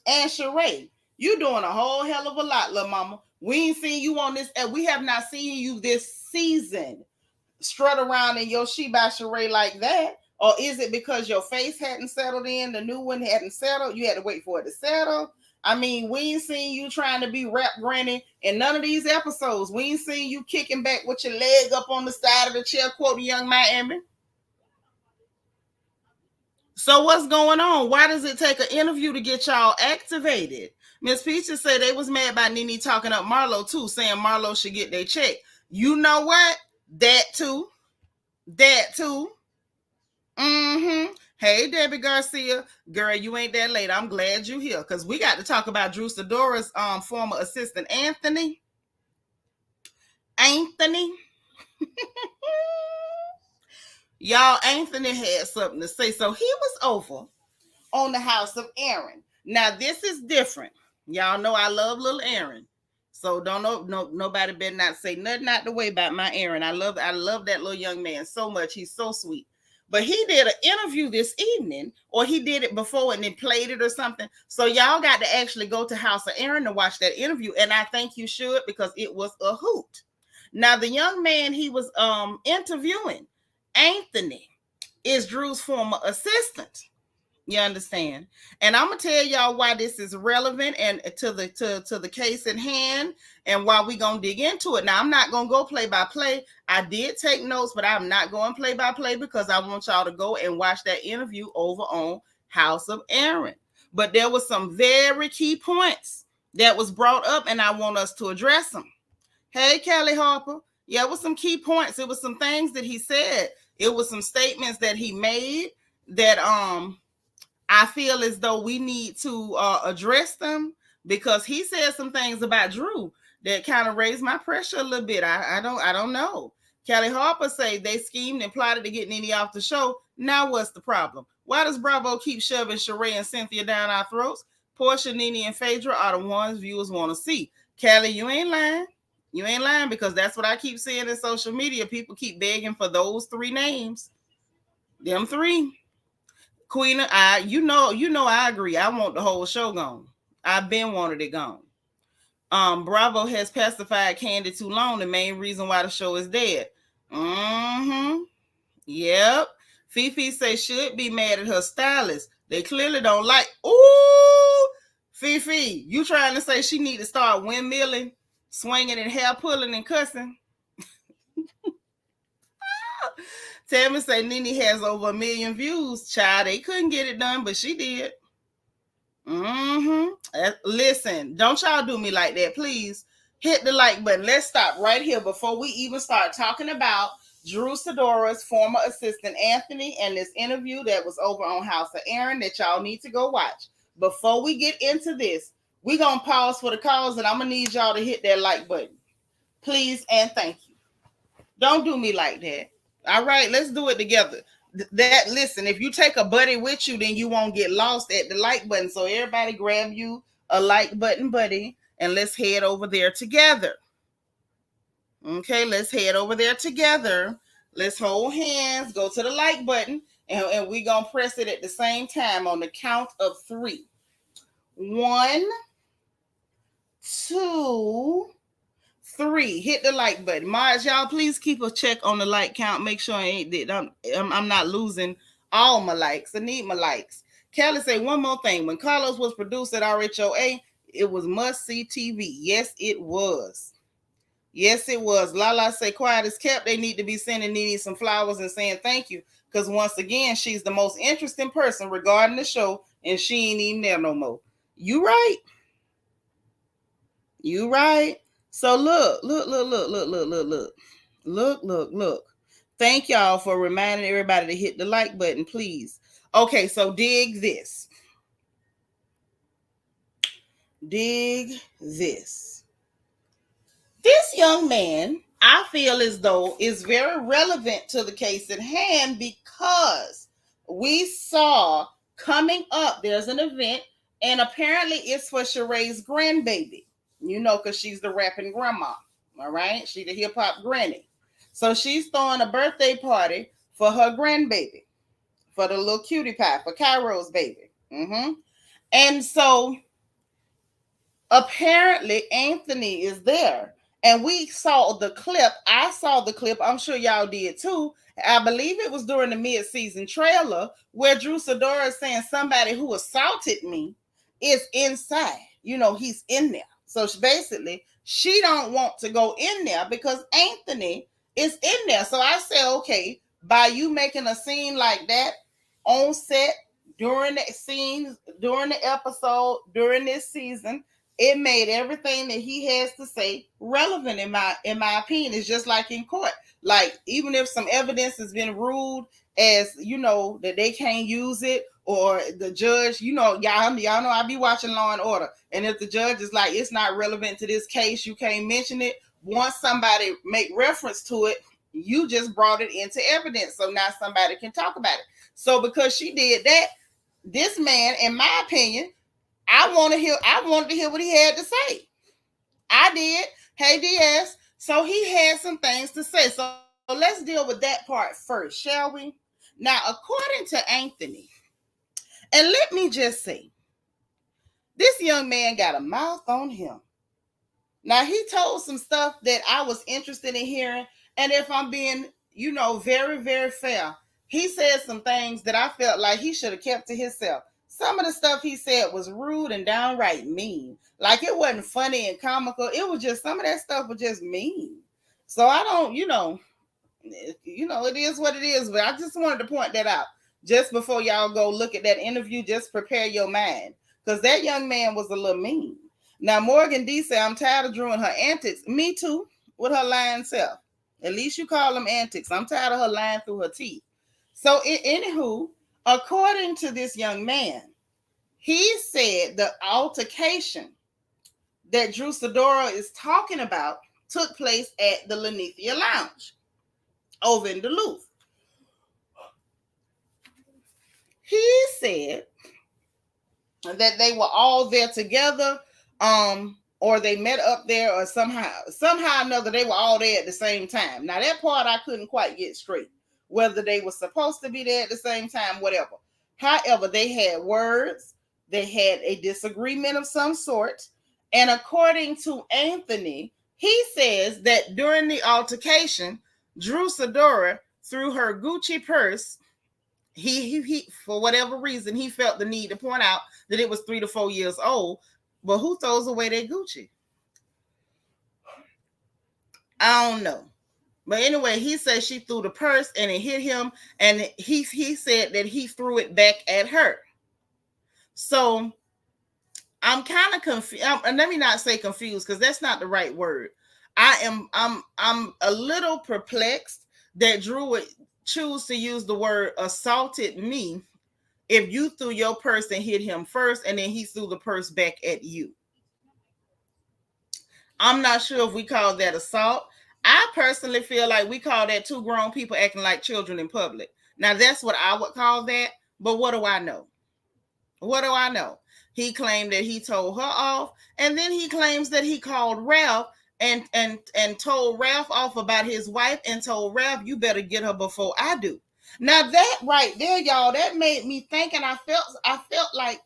And Sheree, you doing a whole hell of a lot, little mama. We ain't seen you on this, and we have not seen you this season strut around in your She by Sheree like that. Or is it because your face hadn't settled in, the new one hadn't settled, you had to wait for it to settle? I mean, we ain't seen you trying to be rap granny in none of these episodes. We ain't seen you kicking back with your leg up on the side of the chair, quoting Young Miami. So what's going on? Why does it take an interview to get y'all activated? Miss Peaches said they was mad by Nene talking up Marlo too, saying Marlo should get their check. You know what? That too. Hey, Debbie Garcia. Girl, you ain't that late. I'm glad you here, because we got to talk about Drew Sidora's former assistant, Anthony. Y'all, Anthony had something to say. So he was over on the house of Aaron. Now, this is different. Y'all know I love little Aaron. So don't know nobody better not say nothing out the way about my Aaron. I love that little young man so much. He's so sweet. But he did an interview this evening, or he did it before and then played it or something. So y'all got to actually go to House of Aaron to watch that interview. And I think you should, because it was a hoot. Now, the young man he was interviewing, Anthony, is Drew's former assistant. You understand? And I'm gonna tell y'all why this is relevant and to the case at hand, and why we gonna dig into it. Now, I'm not gonna go play by play. I did take notes, but I'm not going play by play, because I want y'all to go and watch that interview over on House of Aaron. But there was some very key points that was brought up, and I want us to address them. Hey, Kelly Harper. Yeah, it was some key points. It was some things that he said. It was some statements that he made that I feel as though we need to address them, because he said some things about Drew that kind of raised my pressure a little bit. I don't know. Kelly Harper say they schemed and plotted to get Nene off the show. Now what's the problem? Why does Bravo keep shoving Sheree and Cynthia down our throats? Portia, Nene, and Phaedra are the ones viewers want to see. Kelly, you ain't lying. You ain't lying, because that's what I keep seeing in social media. People keep begging for those 3 names. Them 3. Queen, you know, I agree. I want the whole show gone. I've been wanted it gone. Bravo has pacified Kandi too long. The main reason why the show is dead. Yep. Fifi say should be mad at her stylist. They clearly don't like. Ooh, Fifi, you trying to say she need to start windmilling, swinging and hair pulling and cussing? Tammy say Nene has over 1 million views. Child, they couldn't get it done, but she did. Listen, don't y'all do me like that, please. Hit the like button. Let's stop right here before we even start talking about Drew Sidora's former assistant, Anthony, and this interview that was over on House of Aaron that y'all need to go watch. Before we get into this, We're going to pause for the calls, and I'm going to need y'all to hit that like button. Please and thank you. Don't do me like that. All right, let's do it together. Listen, if you take a buddy with you, then you won't get lost at the like button. So everybody grab you a like button, buddy, and let's head over there together. Okay, let's head over there together. Let's hold hands, go to the like button, and we're going to press it at the same time on the count of 3. 1, 2, 3. Hit the like button. Mars, y'all, please keep a check on the like count. Make sure I'm not losing all my likes. I need my likes. Kelly say one more thing. When Carlos was produced at RHOA, it was must-see TV. Yes, it was. Yes, it was. Lala say quiet is kept. They need to be sending Nene some flowers and saying thank you. Because once again, she's the most interesting person regarding the show, and she ain't even there no more. You right. You right. So look. Thank y'all for reminding everybody to hit the like button, please. Okay, so dig this. Dig this. This young man, I feel as though, is very relevant to the case at hand because we saw coming up, there's an event, and apparently it's for Sheree's grandbaby. You know, because she's the rapping grandma. All right? She's the hip-hop granny. So she's throwing a birthday party for her grandbaby, for the little cutie pie, for Cairo's baby. And so apparently Anthony is there. And we saw the clip. I saw the clip. I'm sure y'all did too. I believe it was during the mid-season trailer where Drew Sidora is saying somebody who assaulted me is inside. You know, he's in there. So basically, she don't want to go in there because Anthony is in there. So I say, okay, by you making a scene like that on set during the scene, during the episode, during this season, it made everything that he has to say relevant in my opinion. It's just like in court. Like, even if some evidence has been ruled as, you know, that they can't use it, or the judge, you know, y'all know I be watching Law and Order. And if the judge is like, it's not relevant to this case, you can't mention it. Once somebody make reference to it, you just brought it into evidence. So now somebody can talk about it. So because she did that, this man, in my opinion, I wanted to hear what he had to say. I did. Hey, DS. So he had some things to say. So let's deal with that part first, shall we? Now, according to Anthony, and let me just say, this young man got a mouth on him. Now, he told some stuff that I was interested in hearing. And if I'm being, you know, very, very fair, he said some things that I felt like he should have kept to himself. Some of the stuff he said was rude and downright mean. Like, it wasn't funny and comical. It was just, some of that stuff was just mean. So I don't, you know, it is what it is. But I just wanted to point that out. Just before y'all go look at that interview, just prepare your mind. Because that young man was a little mean. Now, Morgan D said, I'm tired of Drew and her antics. Me too, with her lying self. At least you call them antics. I'm tired of her lying through her teeth. So, anywho, according to this young man, he said the altercation that Drew Sidora is talking about took place at the Lenithia Lounge over in Duluth. He said that they were all there together, or they met up there, or somehow or another they were all there at the same time. Now, that part I couldn't quite get straight, whether they were supposed to be there at the same time, whatever. However, they had words, they had a disagreement of some sort, and according to Anthony, he says that during the altercation, Drew Sidora, through her Gucci purse, he for whatever reason, he felt the need to point out that it was 3 to 4 years old. But who throws away their Gucci? I don't know. But anyway, he said she threw the purse and it hit him. And he said that he threw it back at her. So I'm kind of confused. And let me not say confused, because that's not the right word. I'm a little perplexed that Drew would choose to use the word assaulted me if you threw your purse and hit him first, and then he threw the purse back at you. I'm not sure if we call that assault. I personally feel like we call that two grown people acting like children in public. Now, that's what I would call that. But what do I know? What do I know? He claimed that he told her off, and then he claims that he called Ralph and told Ralph off about his wife and told Ralph, you better get her before I do. Now that right there, y'all, that made me think, and I felt like,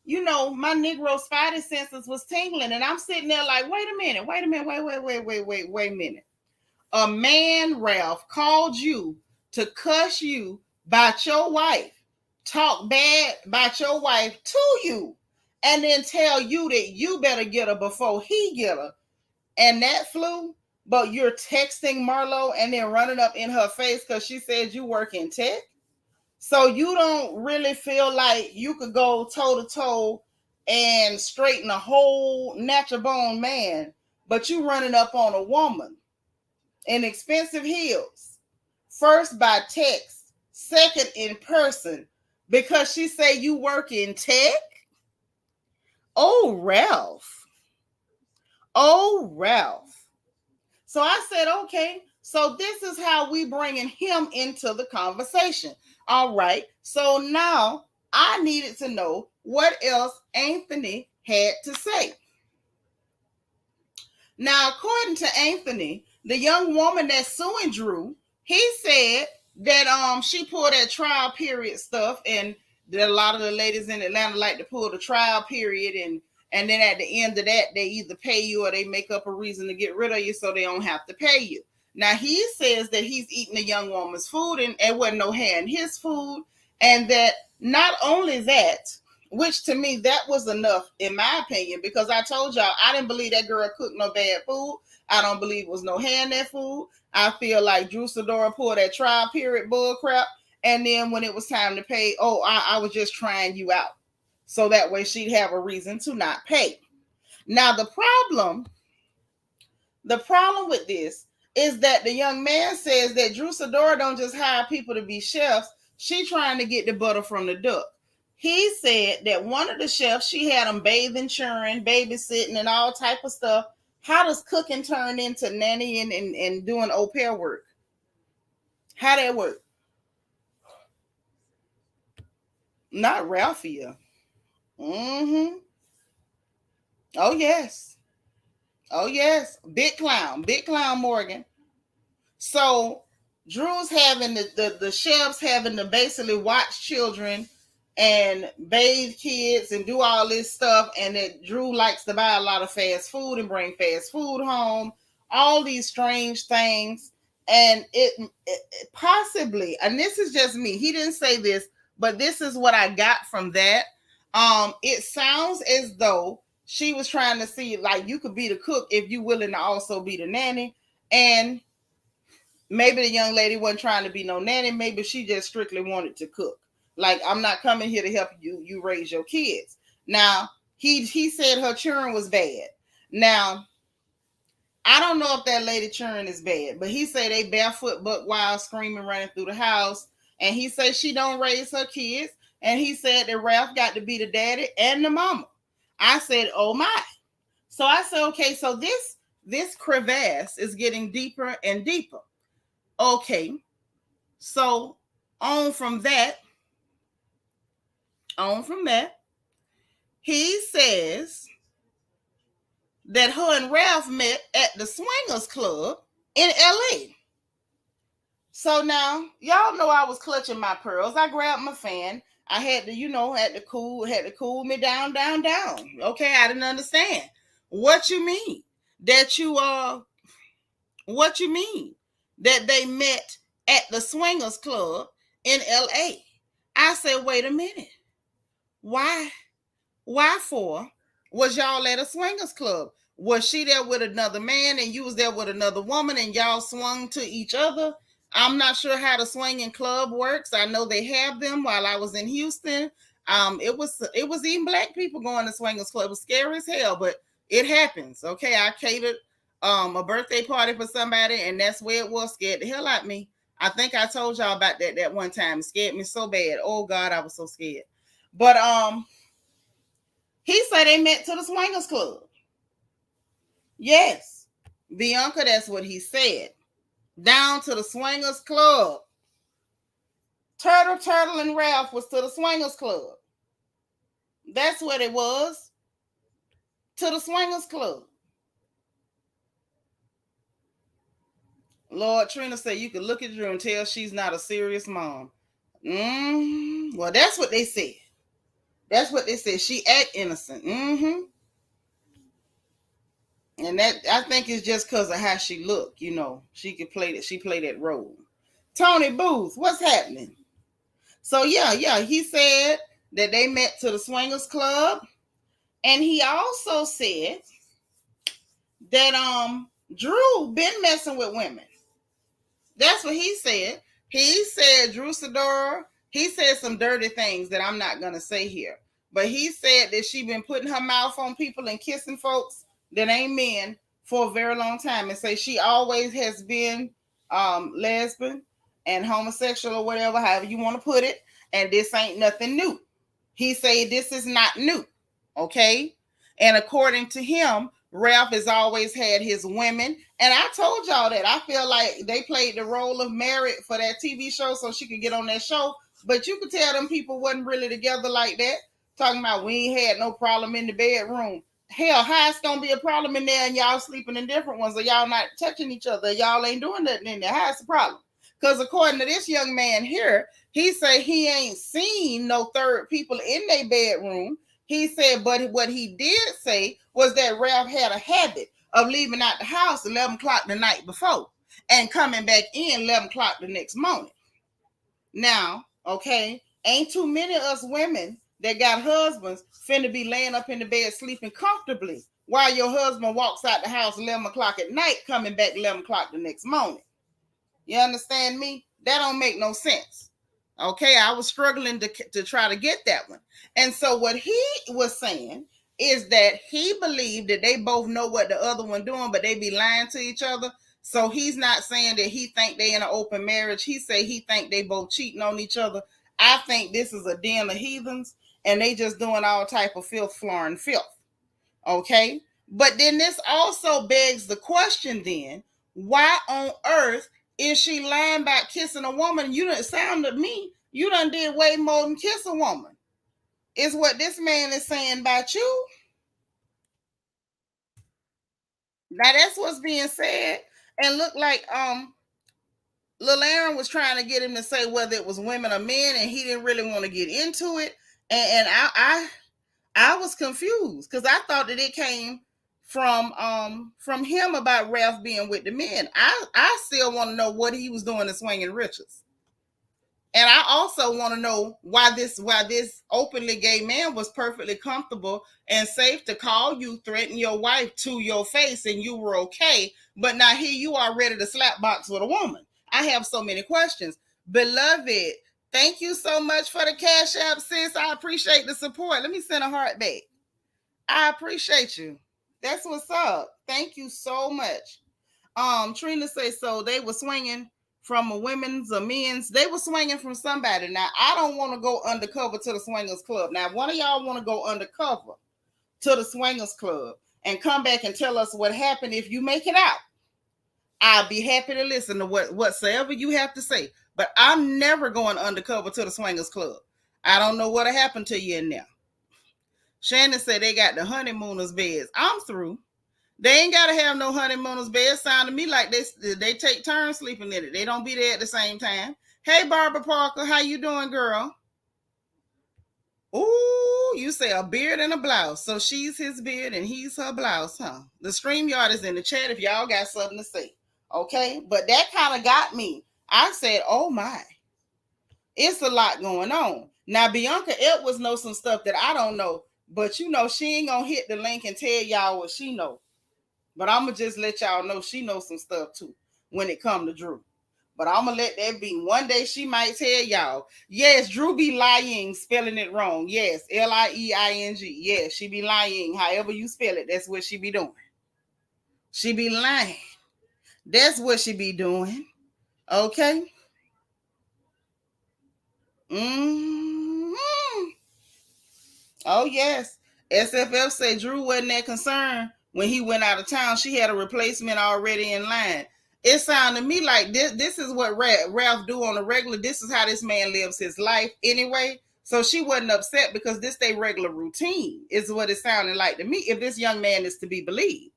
my Negro spidey senses was tingling, and I'm sitting there like, wait a minute, wait a minute. A man, Ralph, called you to cuss you about your wife, talk bad about your wife to you, and then tell you that you better get her before he get her. And that flew, but you're texting Marlo and then running up in her face because she said you work in tech. So you don't really feel like you could go toe to toe and straighten a whole natural bone man, but you running up on a woman in expensive heels, first by text, second in person, because she say you work in tech. Oh, Ralph. Oh, Ralph. So I said, okay, so this is how we bringing him into the conversation. All right. So now I needed to know what else Anthony had to say. Now, according to Anthony, the young woman that's suing Drew, he said that she pulled that trial period stuff, and that a lot of the ladies in Atlanta like to pull the trial period, and then at the end of that, they either pay you or they make up a reason to get rid of you so they don't have to pay you. Now, he says that he's eating the young woman's food and there wasn't no hair in his food, and that not only that, which to me, that was enough, in my opinion, because I told y'all, I didn't believe that girl cooked no bad food. I don't believe it was no hair in that food. I feel like Drew Sidora pulled that trial period bull crap. And then when it was time to pay, I was just trying you out. So that way she'd have a reason to not pay. Now, the problem with this is that the young man says that Drew Sidora don't just hire people to be chefs. She trying to get the butter from the duck. He said that one of the chefs, she had them bathing, churning, babysitting, and all type of stuff. How does cooking turn into nannying and doing au pair work? How that work? Not Ralphia. Mm-hmm. Oh, yes. Oh, yes. Big clown Morgan. So Drew's having the chefs having to basically watch children and bathe kids and do all this stuff, and that Drew likes to buy a lot of fast food and bring fast food home, all these strange things. And it possibly, and this is just me, he didn't say this, but this is what I got from that. It sounds as though she was trying to see, like, you could be the cook if you willing to also be the nanny. And maybe the young lady wasn't trying to be no nanny. Maybe she just strictly wanted to cook. Like, I'm not coming here to help you raise your kids. Now, he said her churn was bad. Now, I don't know if that lady churn is bad, but he said they barefoot, buck wild, screaming, running through the house. And he said she don't raise her kids. And he said that Ralph got to be the daddy and the mama. I said, oh my. So I said, okay, so this crevasse is getting deeper and deeper. Okay, so on from that, he says that her and Ralph met at the Swingers Club in LA. So now, y'all know I was clutching my pearls. I grabbed my fan. I had to, had to cool me down. Okay, I didn't understand. What you mean? What you mean? That they met at the Swingers Club in LA. I said, wait a minute. Why for was y'all at a swingers club? Was she there with another man and you was there with another woman and y'all swung to each other? I'm not sure how the swinging club works. I know they have them. While I was in Houston, it was even black people going to swingers club. It was scary as hell, but it happens. Okay, I catered a birthday party for somebody, and that's where it was. Scared the hell out of me. I think I told y'all about that one time. It scared me so bad. Oh God, I was so scared. But he said they met to the swingers club. Yes. Bianca, that's what he said. Down to the swingers club. Turtle, and Ralph was to the swingers club. That's what it was. To the swingers club. Lord, Trina said you could look at her and tell she's not a serious mom. Well, that's what they said. That's what they said. She act innocent. And that, I think, is just because of how she looked. You know, she could play that. She played that role. Tony Booth, what's happening? So yeah, he said that they met to the swingers club, and he also said that Drew been messing with women. That's what he said. He said Drew Sidora, he said some dirty things that I'm not going to say here. But he said that she been putting her mouth on people and kissing folks that ain't men for a very long time. And say she always has been lesbian and homosexual or whatever, however you want to put it. And this ain't nothing new. He said this is not new. Okay? And according to him, Ralph has always had his women. And I told y'all that. I feel like they played the role of married for that TV show so she could get on that show. But you could tell them people wasn't really together like that. Talking about we ain't had no problem in the bedroom. Hell, how it's going to be a problem in there and y'all sleeping in different ones or y'all not touching each other? Y'all ain't doing nothing in there. How's the problem? Because according to this young man here, he said he ain't seen no third people in their bedroom. He said, but what he did say was that Ralph had a habit of leaving out the house 11 o'clock the night before and coming back in 11 o'clock the next morning. Now, okay, ain't too many of us women that got husbands finna be laying up in the bed sleeping comfortably while your husband walks out the house 11 o'clock at night, coming back 11 o'clock the next morning. You understand me? That don't make no sense. Okay, I was struggling to try to get that one. And so what he was saying is that he believed that they both know what the other one doing, but they be lying to each other. So he's not saying that he think they in an open marriage. He say he think they both cheating on each other. I think this is a den of heathens, and they just doing all type of filth, flooring filth. Okay, but then this also begs the question: then why on earth is she lying about kissing a woman? You didn't sound to me. You done did way more than kiss a woman. Is what this man is saying about you. Now that's what's being said. And look like Lil Aaron was trying to get him to say whether it was women or men, and he didn't really want to get into it. And I was confused because I thought that it came from him about Ralph being with the men. I still want to know what he was doing to Swinging Riches. And I also want to know why this openly gay man was perfectly comfortable and safe to call you, threaten your wife to your face, and you were okay. But now here you are ready to slap box with a woman. I have so many questions. Beloved, thank you so much for the Cash App, sis. I appreciate the support. Let me send a heart back. I appreciate you. That's what's up. Thank you so much. Trina says so they were swinging from a women's or men's. They were swinging from somebody. Now I don't want to go undercover to the swingers club. Now if one of y'all want to go undercover to the swingers club and come back and tell us what happened, if you make it out, I'll be happy to listen to whatsoever you have to say. But I'm never going undercover to the swingers club. I don't know what happened to you in there. Shannon said they got the honeymooners beds. I'm through. They ain't got to have no honeymooners bed. Sound to me like they take turns sleeping in it. They don't be there at the same time. Hey, Barbara Parker, how you doing, girl? Ooh, you say a beard and a blouse. So she's his beard and he's her blouse, huh? The StreamYard is in the chat if y'all got something to say. Okay, but that kind of got me. I said, oh my. It's a lot going on. Now, Bianca Edwards knows some stuff that I don't know. But you know, she ain't gonna hit the link and tell y'all what she know. But I'm gonna just let y'all know she knows some stuff too when it come to Drew. But I'm gonna let that be. One day she might tell y'all, yes, Drew be lying, spelling it wrong. Yes, Lieng. Yes, she be lying. However you spell it, that's what she be doing. She be lying. That's what she be doing. Okay. Mm-hmm. Oh, yes. SFF say Drew wasn't that concerned when he went out of town, she had a replacement already in line. It sounded to me like this is what Ralph do on a regular. This is how this man lives his life anyway. So she wasn't upset because this their regular routine is what it sounded like to me, if this young man is to be believed.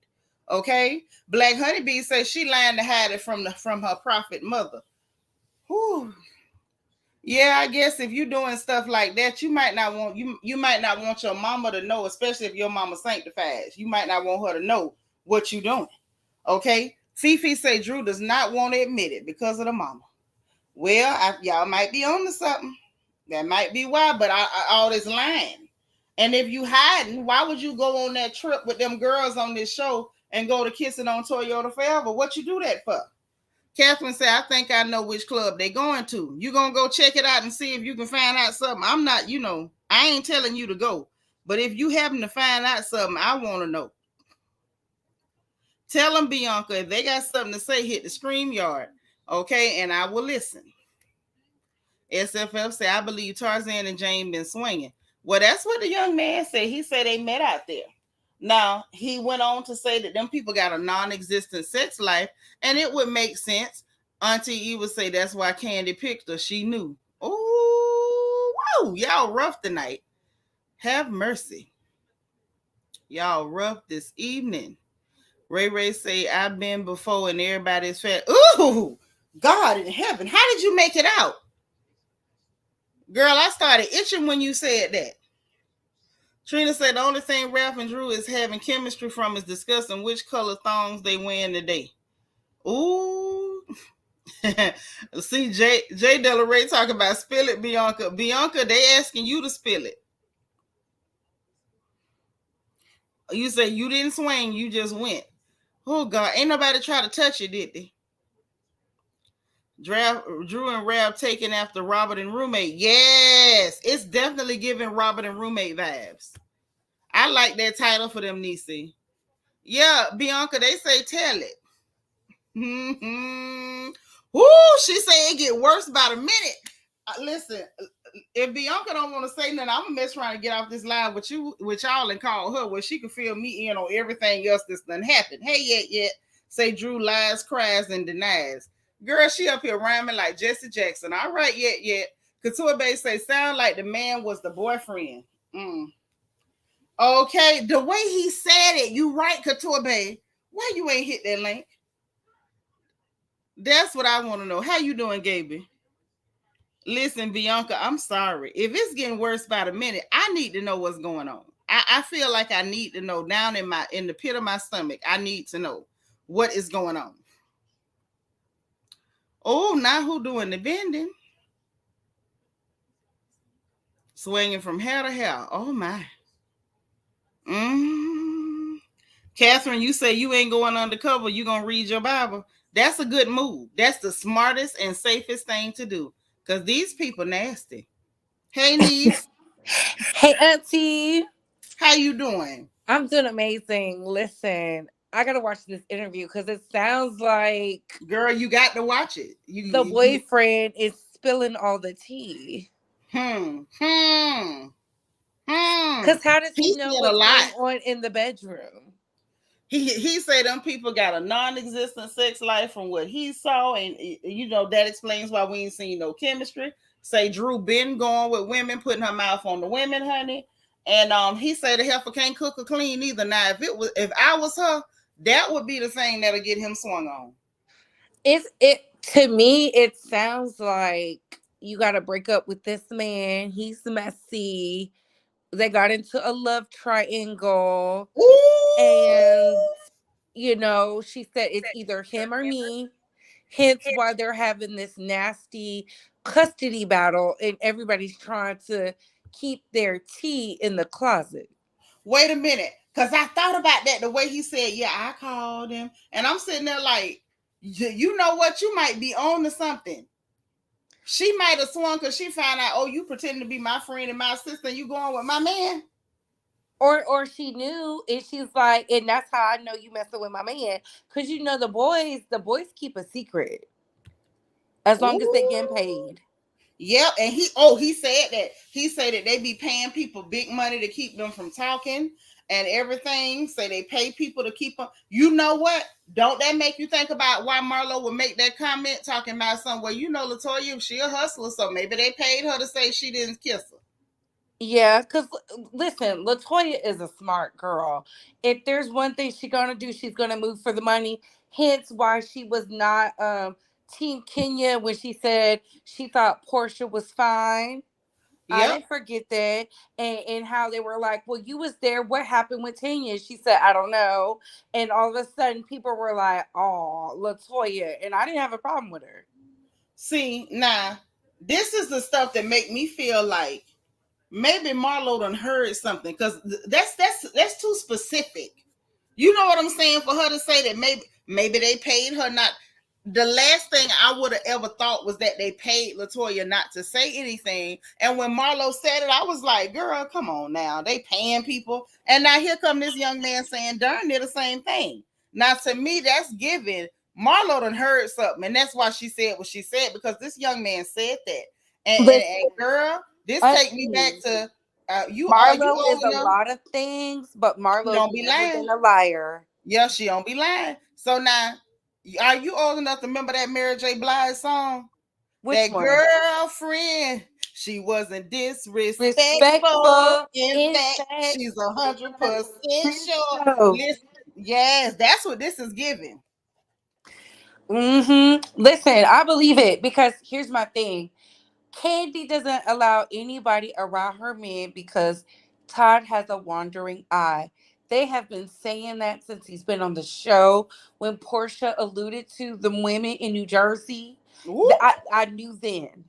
Okay. Black Honeybee says she lying to hide it from her prophet mother. Whew. Yeah, I guess if you're doing stuff like that, you might not want your mama to know, especially if your mama sanctifies. You might not want her to know what you're doing. Okay. Fifi say Drew does not want to admit it because of the mama. Well, y'all might be on to something. That might be why, but all this lying. And if you hiding, why would you go on that trip with them girls on this show and go to Kissing on Toyota Forever? What you do that for? Catherine said, I think I know which club they going to. You gonna go check it out and see if you can find out something. I'm not, I ain't telling you to go. But if you happen to find out something, I want to know. Tell them, Bianca, if they got something to say, hit the StreamYard. Okay, and I will listen. SFF said, I believe Tarzan and Jane been swinging. Well, that's what the young man said. He said they met out there. Now, he went on to say that them people got a non-existent sex life, and it would make sense. Auntie Eve would say that's why Kandi picked her. She knew. Oh, whoa, y'all rough tonight. Have mercy. Y'all rough this evening. Ray say, I've been before, and everybody's fat. Ooh, God in heaven. How did you make it out? Girl, I started itching when you said that. Trina said the only thing Ralph and Drew is having chemistry from is discussing which color thongs they wearing today. Ooh. See, Jay Delaray talking about spill it, Bianca. Bianca, they asking you to spill it. You say you didn't swing, you just went. Oh, God. Ain't nobody try to touch you, did they? Drew and Ralph taking after Robert and Roommate. Yes, it's definitely giving Robert and Roommate vibes. I like that title for them, Niecy. Yeah, Bianca, they say tell it. Woo, she say it get worse by the minute. Listen, if Bianca don't want to say nothing, I'm gonna mess around and get off this line with y'all and call her where she can fill me in on everything else that's done happened. Hey, yet. Say Drew lies, cries, and denies. Girl, she up here rhyming like Jesse Jackson. All right, yet. Couture Bay say sound like the man was the boyfriend. Okay, the way he said it, you right, Couture Bay. Why you ain't hit that link? That's what I want to know. How you doing, Gaby? Listen, Bianca, I'm sorry. If it's getting worse by the minute, I need to know what's going on. I feel like I need to know down in the pit of my stomach. I need to know what is going on. Oh, now who doing the bending? Swinging from hair to hair. Oh, my. Catherine, you say you ain't going undercover. You going to read your Bible. That's a good move. That's the smartest and safest thing to do. Because these people nasty. Hey, niece. Hey, Auntie. How you doing? I'm doing amazing. Listen, I got to watch this interview because it sounds like... Girl, you got to watch it. The boyfriend is spilling all the tea. Because how does he know what's going on in the bedroom? He said them people got a non-existent sex life from what he saw, and that explains why we ain't seen no chemistry. Say Drew been going with women, putting her mouth on the women, honey. And he said the heifer can't cook or clean either. Now, if I was her, that would be the thing that'll get him swung on. To me, it sounds like you got to break up with this man. He's messy. They got into a love triangle. Ooh. And, she said it's either him or me. Hence why they're having this nasty custody battle and everybody's trying to keep their tea in the closet. Wait a minute. Because I thought about that the way he said, yeah, I called him. And I'm sitting there like, you know what? You might be on to something. She might have swung because she found out, oh, you pretending to be my friend and my sister and you going with my man. Or she knew, and she's like, and that's how I know you messing with my man. Because the boys keep a secret. As long as they getting paid. Yep, and he said that. He said that they be paying people big money to keep them from talking. and everything. Say they pay people to keep them. You know what? Don't that make you think about why Marlo would make that comment talking about somewhere? You know, Latoya, she a hustler, so maybe they paid her to say she didn't kiss her. Yeah, because listen, Latoya is a smart girl. If there's one thing she's gonna do, she's gonna move for the money. Hence why she was not Team Kenya when she said she thought Portia was fine. I Yep. didn't forget that. And how they were like, well, you was there. What happened with Tanya? She said, I don't know. And all of a sudden people were like, oh, Latoya. And I didn't have a problem with her. See, now this is the stuff that make me feel like maybe Marlo done heard something because that's too specific. You know what I'm saying? For her to say that maybe they paid her not. The last thing I would have ever thought was that they paid Latoya not to say anything. And when Marlo said it, I was like, girl, come on now. They paying people. And now here come this young man saying darn near the same thing. Now to me, that's giving. Marlo done heard something. And that's why she said what she said, because this young man said that. And Listen, girl, this take me back Auntie, to you Marlo is old a enough? lot of things, but She Marlo's don't be never lying. been a liar. Yeah, she don't be lying. So now, are you old enough to remember that Mary J. Blige song? Which That one? girlfriend, she wasn't disrespectful. Respectful, In in fact, fact, she's 100% sure. show. Listen, yes, that's what this is giving. Listen, I believe it because here's my thing. Kandi doesn't allow anybody around her man because Todd has a wandering eye. They have been saying that since he's been on the show. When Portia alluded to the women in New Jersey, Whoop, I knew then.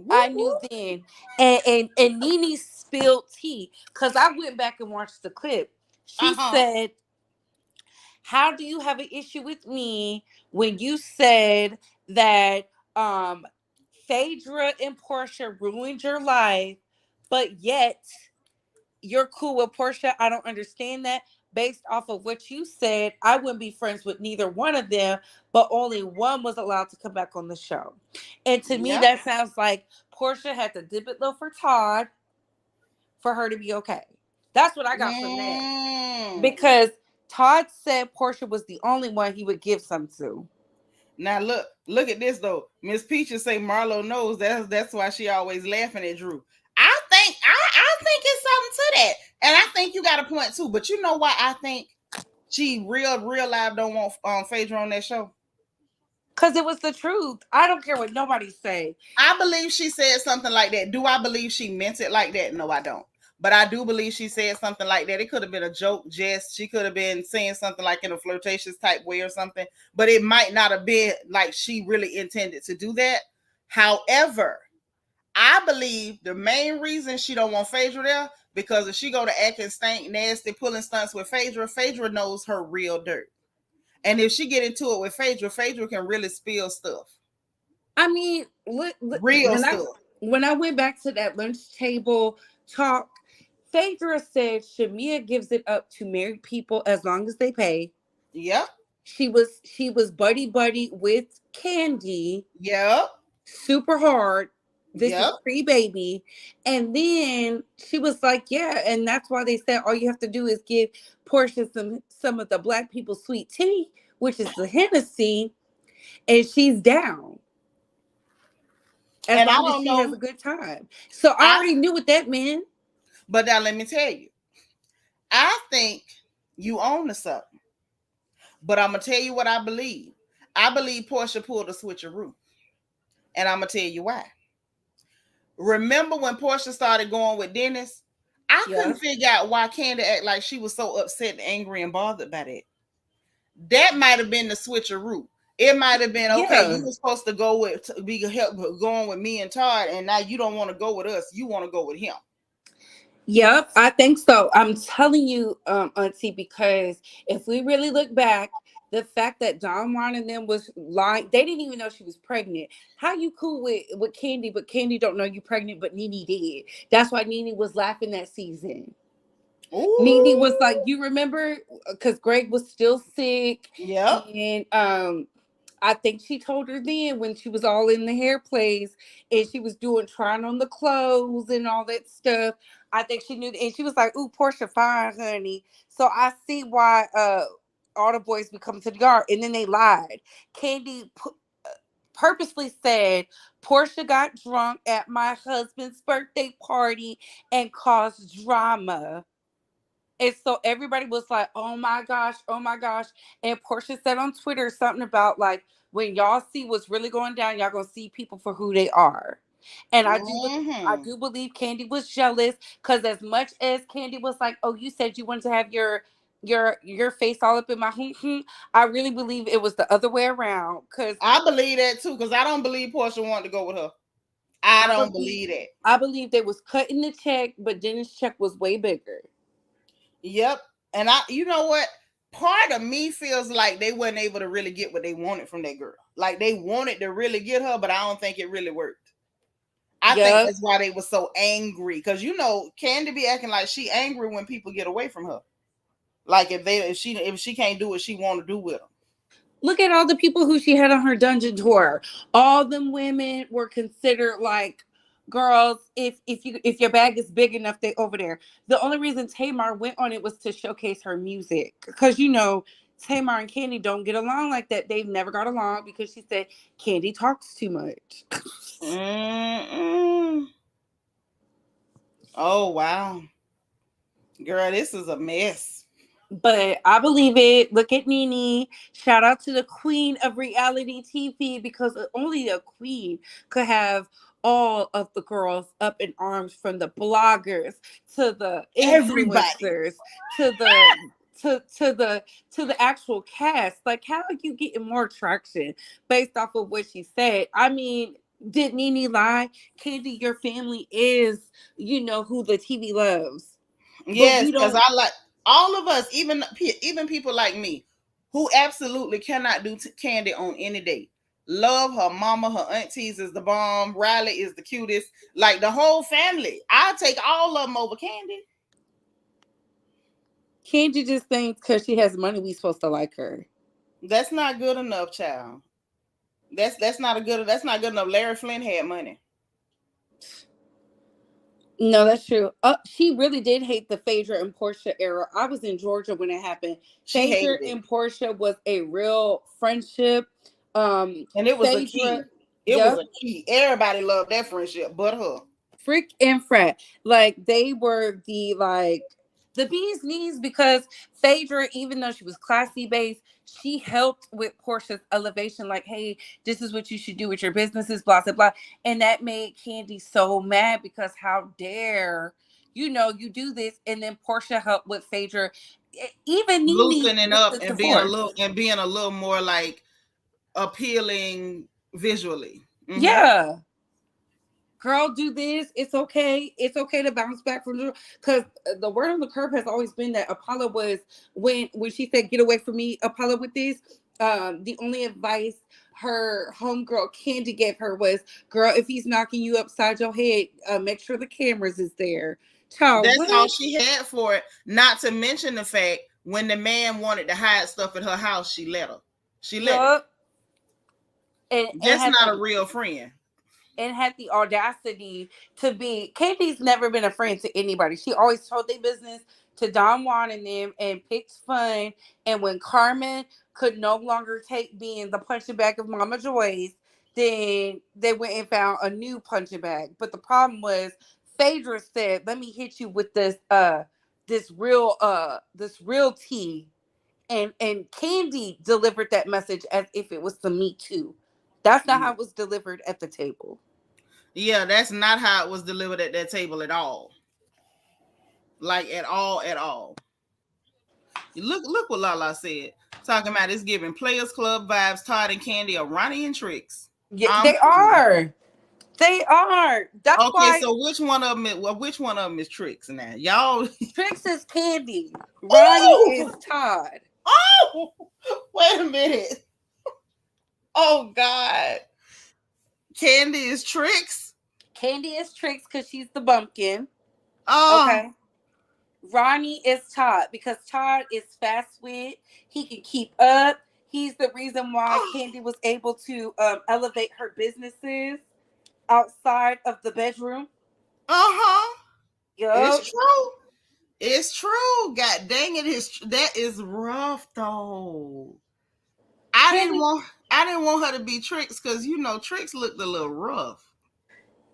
I whoop, knew whoop. then. And Nene spilled tea because I went back and watched the clip. Uh She huh. said, how do you have an issue with me when you said that Phaedra and Portia ruined your life, but yet you're cool with Portia? I don't understand that. Based off of what you said, I wouldn't be friends with neither one of them, but only one was allowed to come back on the show. And to me, Yep. that sounds like Portia had to dip it low for Todd for her to be okay. That's what I got from that. Mm. Because Todd said Portia was the only one he would give some to. Now look at this though. Miss Peaches say Marlo knows that's why she always laughing at Drew. I think it's something to that, and I think you got a point too. But you know why I think she real live don't want Phaedra on that show? Because it was the truth. I don't care what nobody say. I believe she said something like that. Do I believe she meant it like that? No, I don't. But I do believe she said something like that. It could have been a joke, jest. She could have been saying something like in a flirtatious type way or something. But it might not have been like she really intended to do that. However, I believe the main reason she don't want Phaedra there, because if she go to acting stank, nasty, pulling stunts with Phaedra, Phaedra knows her real dirt. And if she get into it with Phaedra, Phaedra can really spill stuff. I mean, look, Real stuff. when I went back to that lunch table talk, Phaedra said Shamia gives it up to married people as long as they pay. Yep. She was buddy buddy with Kandi, Yep. super hard. This is Yep. pre-baby. And then she was like, yeah, and that's why they said all you have to do is give Portia some of the black people sweet tea, which is the Hennessy, and she's down as And I long as don't she has know. a good time. So I I already knew what that meant. but now let me tell you, I think you own to something. But I'm gonna tell you what I believe. I believe Portia pulled a switcheroo, and I'm gonna tell you why. Remember when Portia started going with Dennis? I couldn't Yeah. figure out why Kandi act like she was so upset and angry and bothered by that. That might have been the switcheroo. It might have been okay. Yeah. You were supposed to go with be help going with me and Todd, and now you don't want to go with us. You want to go with him. Yep, I think so. I'm telling you, Auntie, because if we really look back, the fact that Don Juan and them was lying, they didn't even know she was pregnant. How you cool with Kandi, but Kandi don't know you pregnant, but Nene did. That's why Nene was laughing that season. Nene was like, Ooh, you remember, because Greg was still sick, yep. and I think she told her then when she was all in the hair place and she was doing trying on the clothes and all that stuff. I think she knew, and she was like, "Ooh, Portia fine, honey." So I see why all the boys would come to the yard, and then they lied. Kandi purposely said Portia got drunk at my husband's birthday party and caused drama. And so everybody was like, "Oh my gosh, oh my gosh." And Portia said on Twitter something about like, when y'all see what's really going down, y'all gonna see people for who they are. And I Mm-hmm. do believe Kandi was jealous because as much as Kandi was like, "Oh, you said you wanted to have your face all up in my I really believe it was the other way around. Because I believe that too, because I don't believe Portia wanted to go with her. I I don't believe believe that. I believe they was cutting the check, but Dennis' check was way bigger. Yep. And you know what? Part of me feels like they wasn't able to really get what they wanted from that girl. Like they wanted to really get her, but I don't think it really worked. I think Yup. that's why they were so angry. Because Kandi be acting like she angry when people get away from her. Like if she can't do what she want to do with them. Look at all the people who she had on her dungeon tour. All them women were considered like girls. If your bag is big enough, they over there. The only reason Tamar went on it was to showcase her music, because Tamar and Kandi don't get along like that. They've never got along because she said Kandi talks too much. Mm-mm. Oh wow, girl, this is a mess. But I believe it. Look at Nene. Shout out to the queen of reality TV, because only a queen could have all of the girls up in arms, from the bloggers to the Everybody. influencers to the to the actual cast. Like, how are you getting more traction based off of what she said? I mean, did Nene lie? Kandi, your family is, who the TV loves. But Yes, we because don't. I like all of us, even people like me, who absolutely cannot do Kandi on any day. Love her mama, her aunties is the bomb. Riley is the cutest. Like the whole family, I'll take all of them over Kandi. Kandi just thinks because she has money, we supposed to like her. That's not good enough, child. That's not good enough. Larry Flynn had money. No, that's true. She really did hate the Phaedra and Portia era. I was in Georgia when it happened. She Phaedra hated it, and Portia was a real friendship. and it was a Phaedra, key. It was yep, a key. Everybody loved that friendship, but her. Frick and Frat. Like, they were the bee's knees, because Phaedra, even though she was classy based, she helped with Portia's elevation. Like, hey, this is what you should do with your businesses, blah blah blah. And that made Kandi so mad, because how dare you do this? And then Portia helped with Phaedra, even Nene Loosening with up the and being a divorce. little more like appealing visually. Mm-hmm. Yeah. Girl, do this. It's okay. It's okay to bounce back from the, because the word on the curb has always been that Apollo was, when she said get away from me, Apollo, with this. The only advice her homegirl Kandi gave her was, girl, if he's knocking you upside your head, make sure the cameras is there. Child, That's all what? she had for it. Not to mention the fact when the man wanted to hide stuff at her house, she let her. She let him. Yup. And That's had not a the real friend. audacity to be. Katie's never been a friend to anybody. She always told their business to Don Juan and them, and picked fun. And when Carmen could no longer take being the punching bag of Mama Joyce, then they went and found a new punching bag. But the problem was, Phaedra said, "Let me hit you with this real tea." And Kandi delivered that message as if it was the Me Too. That's not how it was delivered at the table. Yeah, that's not how it was delivered at that table at all. Like at all, at all. Look what Lala said. Talking about it's giving Players Club vibes. Todd and Kandi are Ronnie and Tricks. Yeah, I'm they cool. are. They are. That's Okay, why so which one of them is Tricks now? Y'all. Trix is Kandi. Ronnie is Oh, Todd. oh, wait a minute. Oh God, Kandi is Tricks. Kandi is Trix because she's the bumpkin. Oh, Okay. Ronnie is Todd because Todd is fast wit. He can keep up. He's the reason why Kandi was able to elevate her businesses outside of the bedroom. Uh-huh. Yup. It's true. It's true. God dang it, that is rough though. I didn't Kandi, want I didn't want her to be Trix because Trix looked a little rough.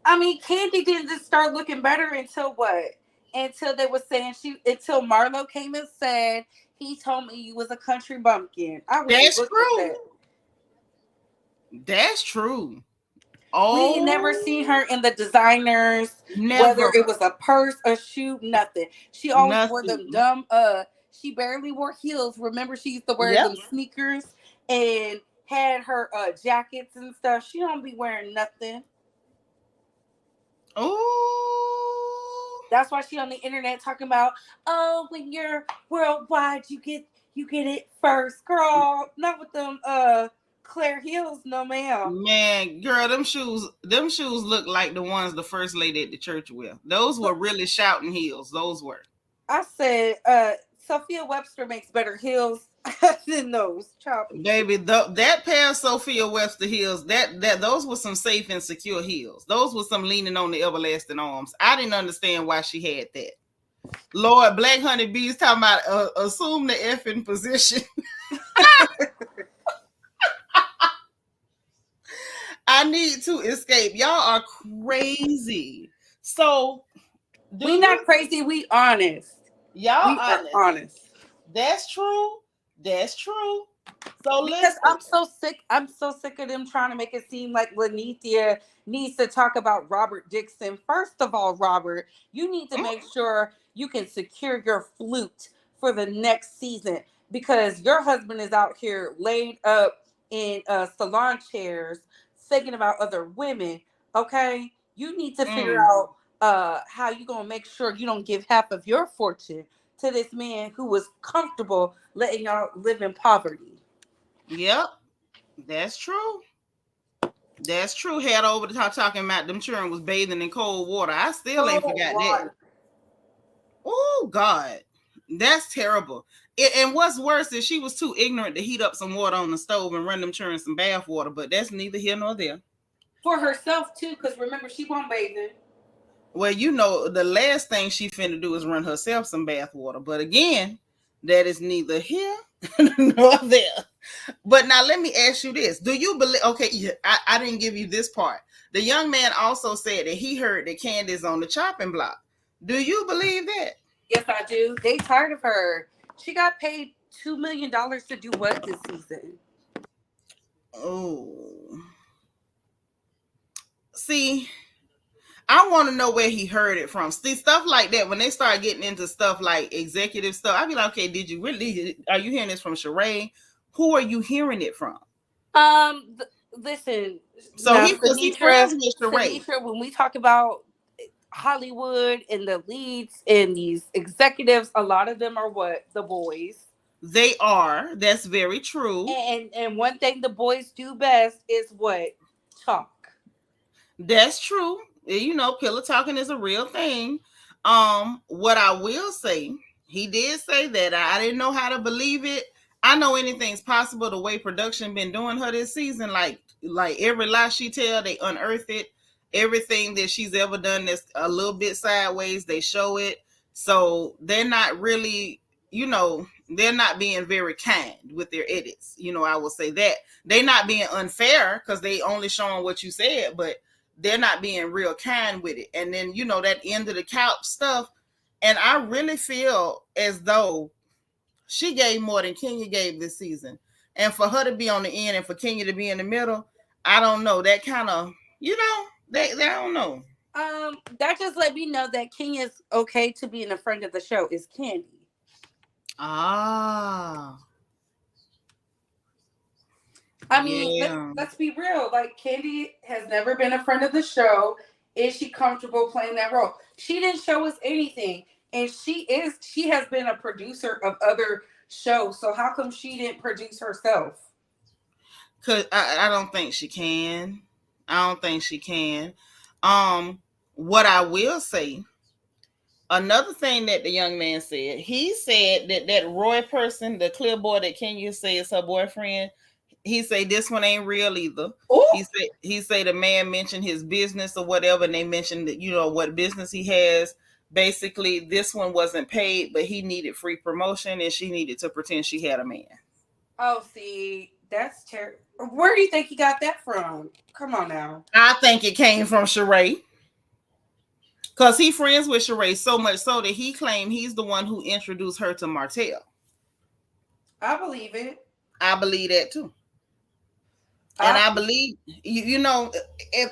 I mean, Kandi didn't just start looking better until what? Until they were saying until Marlo came and said, he told me you was a country bumpkin. I went and That's looked at true. that. That's true. We ain't never Oh, seen her in the designers, whether never. it was a purse, a shoe, nothing. She always wore them Nothing. dumb, she barely wore heels. Remember, she used to wear Yep. them sneakers and had her jackets and stuff. She don't be wearing nothing. Oh. That's why she on the internet talking about, oh, when you're worldwide, you get it first, girl. Not with them Claire heels, no ma'am. Man, girl, them shoes look like the ones the first lady at the church wear. Those were really shouting heels. Those were. I said, Sophia Webster makes better heels than those. Child, please. Baby, that pair of Sophia Webster heels, that those were some safe and secure heels. Those were some leaning on the everlasting arms. I didn't understand why she had that. Lord, Black Honey Bees talking about assume the effing position. I need to escape. Y'all are crazy. So, We not crazy. We honest. Y'all We are honest. honest. That's true. That's true. So Because listen. I'm so sick. I'm so sick of them trying to make it seem like Lanithia needs to talk about Robyn Dixon. First of all, Robert, you need to make sure you can secure your flute for the next season because your husband is out here laid up in salon chairs thinking about other women. Okay, you need to figure out how you gonna make sure you don't give half of your fortune to this man who was comfortable letting y'all live in poverty. Yep, that's true. That's true. Head over the top talking about them children was bathing in cold water. I still ain't Cold forgot that. water. Oh God, that's terrible. And what's worse is she was too ignorant to heat up some water on the stove and run them children some bath water. But that's neither here nor there. For herself too, because remember she won't bathing. Well, the last thing she finna do is run herself some bath water. But again, that is neither here nor there. But now let me ask you this. Do you believe, okay, I didn't give you this part. The young man also said that he heard that Candy's on the chopping block. Do you believe that? Yes, I do. They tired of her. She got paid $2 million to do what this season? Oh. See, I want to know where he heard it from. See, stuff like that, when they start getting into stuff like executive stuff, I'd be like, okay, are you hearing this from Sheree? Who are you hearing it from? Listen. So Now, he's friends with Sheree. Sinitra, when we talk about Hollywood and the leads and these executives, a lot of them are what? The boys. They are. That's very true. And one thing the boys do best is what? Talk. That's true. Pillow talking is a real thing. What I will say, he did say that. I didn't know how to believe it. I know anything's possible the way production been doing her this season. Like every lie she tell, they unearth it. Everything that she's ever done that's a little bit sideways, they show it. So they're not really, they're not being very kind with their edits. I will say that. They're not being unfair because they only showing what you said, but they're not being real kind with it. And then, that end of the couch stuff. And I really feel as though she gave more than Kenya gave this season. And for her to be on the end and for Kenya to be in the middle, I don't know. That kind of, they I don't know. That just let me know that Kenya's okay to be in the front of the show is Kandi. Ah. I mean, let's be real. Like, Kandi has never been a friend of the show. Is she comfortable playing that role? She didn't show us anything. And she has been a producer of other shows. So how come she didn't produce herself? Because I don't think she can. I don't think she can. What I will say Another thing that the young man said, he said that that Roy person, the clear boy that Kenya say is her boyfriend, he say this one ain't real either. Oh, He say the man mentioned his business or whatever, and they mentioned that what business he has. Basically, this one wasn't paid, but he needed free promotion, and she needed to pretend she had a man. oh, see, that's terrible. Where do you think he got that from? Come on now. I think it came from Sheree. Because he friends with Sheree so much so that he claimed he's the one who introduced her to Martell. I believe it. I believe that too. And I I believe, if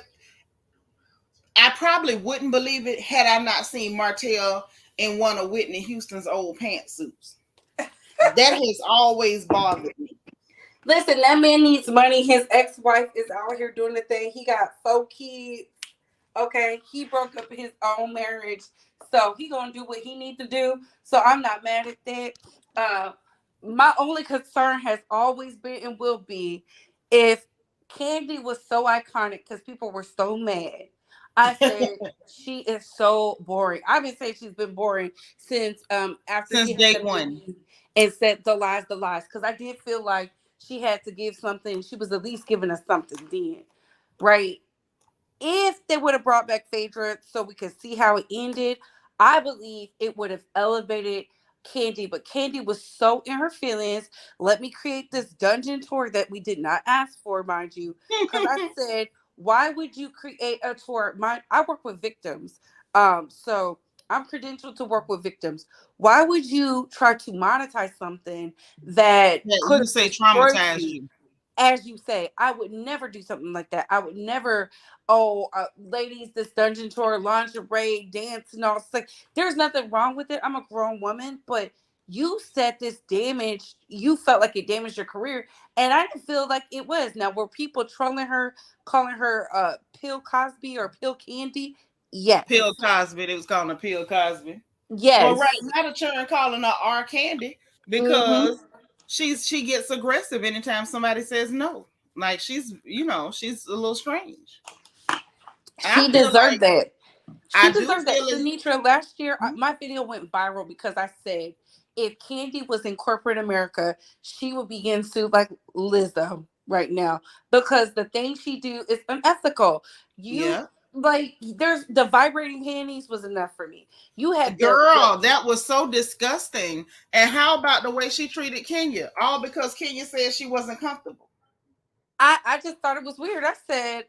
I probably wouldn't believe it had I not seen Martell in one of Whitney Houston's old pantsuits. That has always bothered me. Listen, that man needs money. His ex-wife is out here doing the thing. He got 4 kids. Okay, he broke up his own marriage, so he gonna do what he need to do. So I'm not mad at that. Uh, my only concern has always been and will be if Kandi was so iconic because people were so mad. I said she is so boring. I've been saying she's been boring since after Since she had day the one. baby and said the lies because I did feel like she had to give something. She was at least giving us something then, right? If they would have brought back Phaedra so we could see how it ended, I believe it would have elevated Kandi. But Kandi was so in her feelings. Let me create this dungeon tour that we did not ask for, mind you. Because I said, why would you create a tour? I work with victims. So I'm credentialed to work with victims. Why would you try to monetize something that That could you have say destroyed traumatized you? you. As you say, I would never do something like that. I would never, ladies, this dungeon tour, lingerie, dance, and all. It's like, there's nothing wrong with it. I'm a grown woman, but you said this damage, you felt like it damaged your career, and I didn't feel like it was. Now, were people trolling her, calling her Pill Cosby or Pill Candy? Yes. Pill Cosby. It was called a Pill Cosby. Well, right Yes. now the children calling her R Candy Mm-hmm. because she gets aggressive anytime somebody says no. Like she's a little strange. I She feel deserved like that. She I do deserved that. feel as Sinitra, last year, my video went viral because I said if Kandi was in corporate America, she would be getting sued like Lizzo right now because the things she do is unethical. You yeah. like there's the vibrating panties was enough for me. You had the Girl, that was so disgusting. And how about the way she treated Kenya? All because Kenya said she wasn't comfortable. I just thought it was weird. I said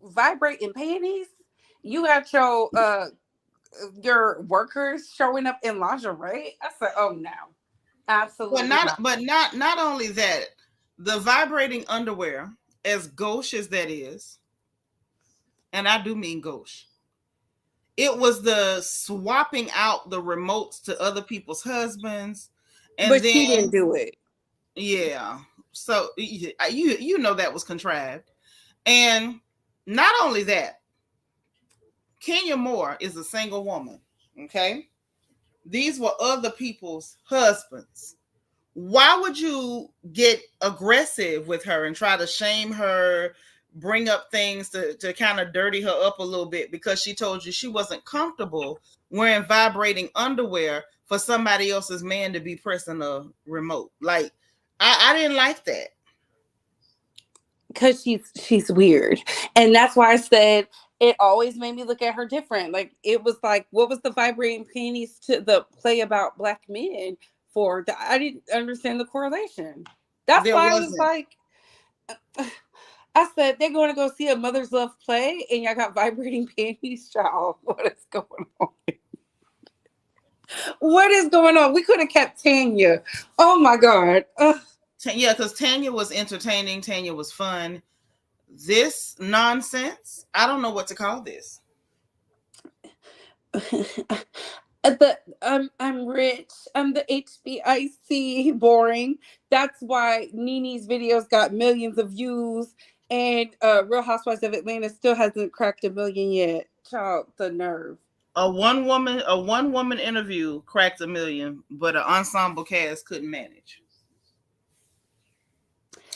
vibrating panties. You had your workers showing up in lingerie. I said, oh no. But Absolutely not not. but not not only that, the vibrating underwear, as gauche as that is, and I do mean gauche, it was the swapping out the remotes to other people's husbands, and But she didn't then do it. yeah, so you know that was contrived, and not only that, Kenya Moore is a single woman. Okay, these were other people's husbands. Why would you get aggressive with her and try to shame her, bring up things to kind of dirty her up a little bit because she told you she wasn't comfortable wearing vibrating underwear for somebody else's man to be pressing a remote? Like, I didn't like that. Because she's weird. And that's why I said it always made me look at her different. Like it was like, what was the vibrating panties to the play about black men for? I didn't understand the correlation. That's There why I was wasn't. like, I said they're going to go see a mother's love play, and y'all got vibrating panties, child. What is going on? What is going on? We could have kept Tanya. Oh my god. Ugh. Yeah, because Tanya was entertaining. Tanya was fun. This nonsense, I don't know what to call this. But I'm rich. I'm the HBIC. Boring. That's why Nene's videos got millions of views, and Real Housewives of Atlanta still hasn't cracked 1 million yet. Child, the nerve. A one woman interview cracked 1 million, but an ensemble cast couldn't manage.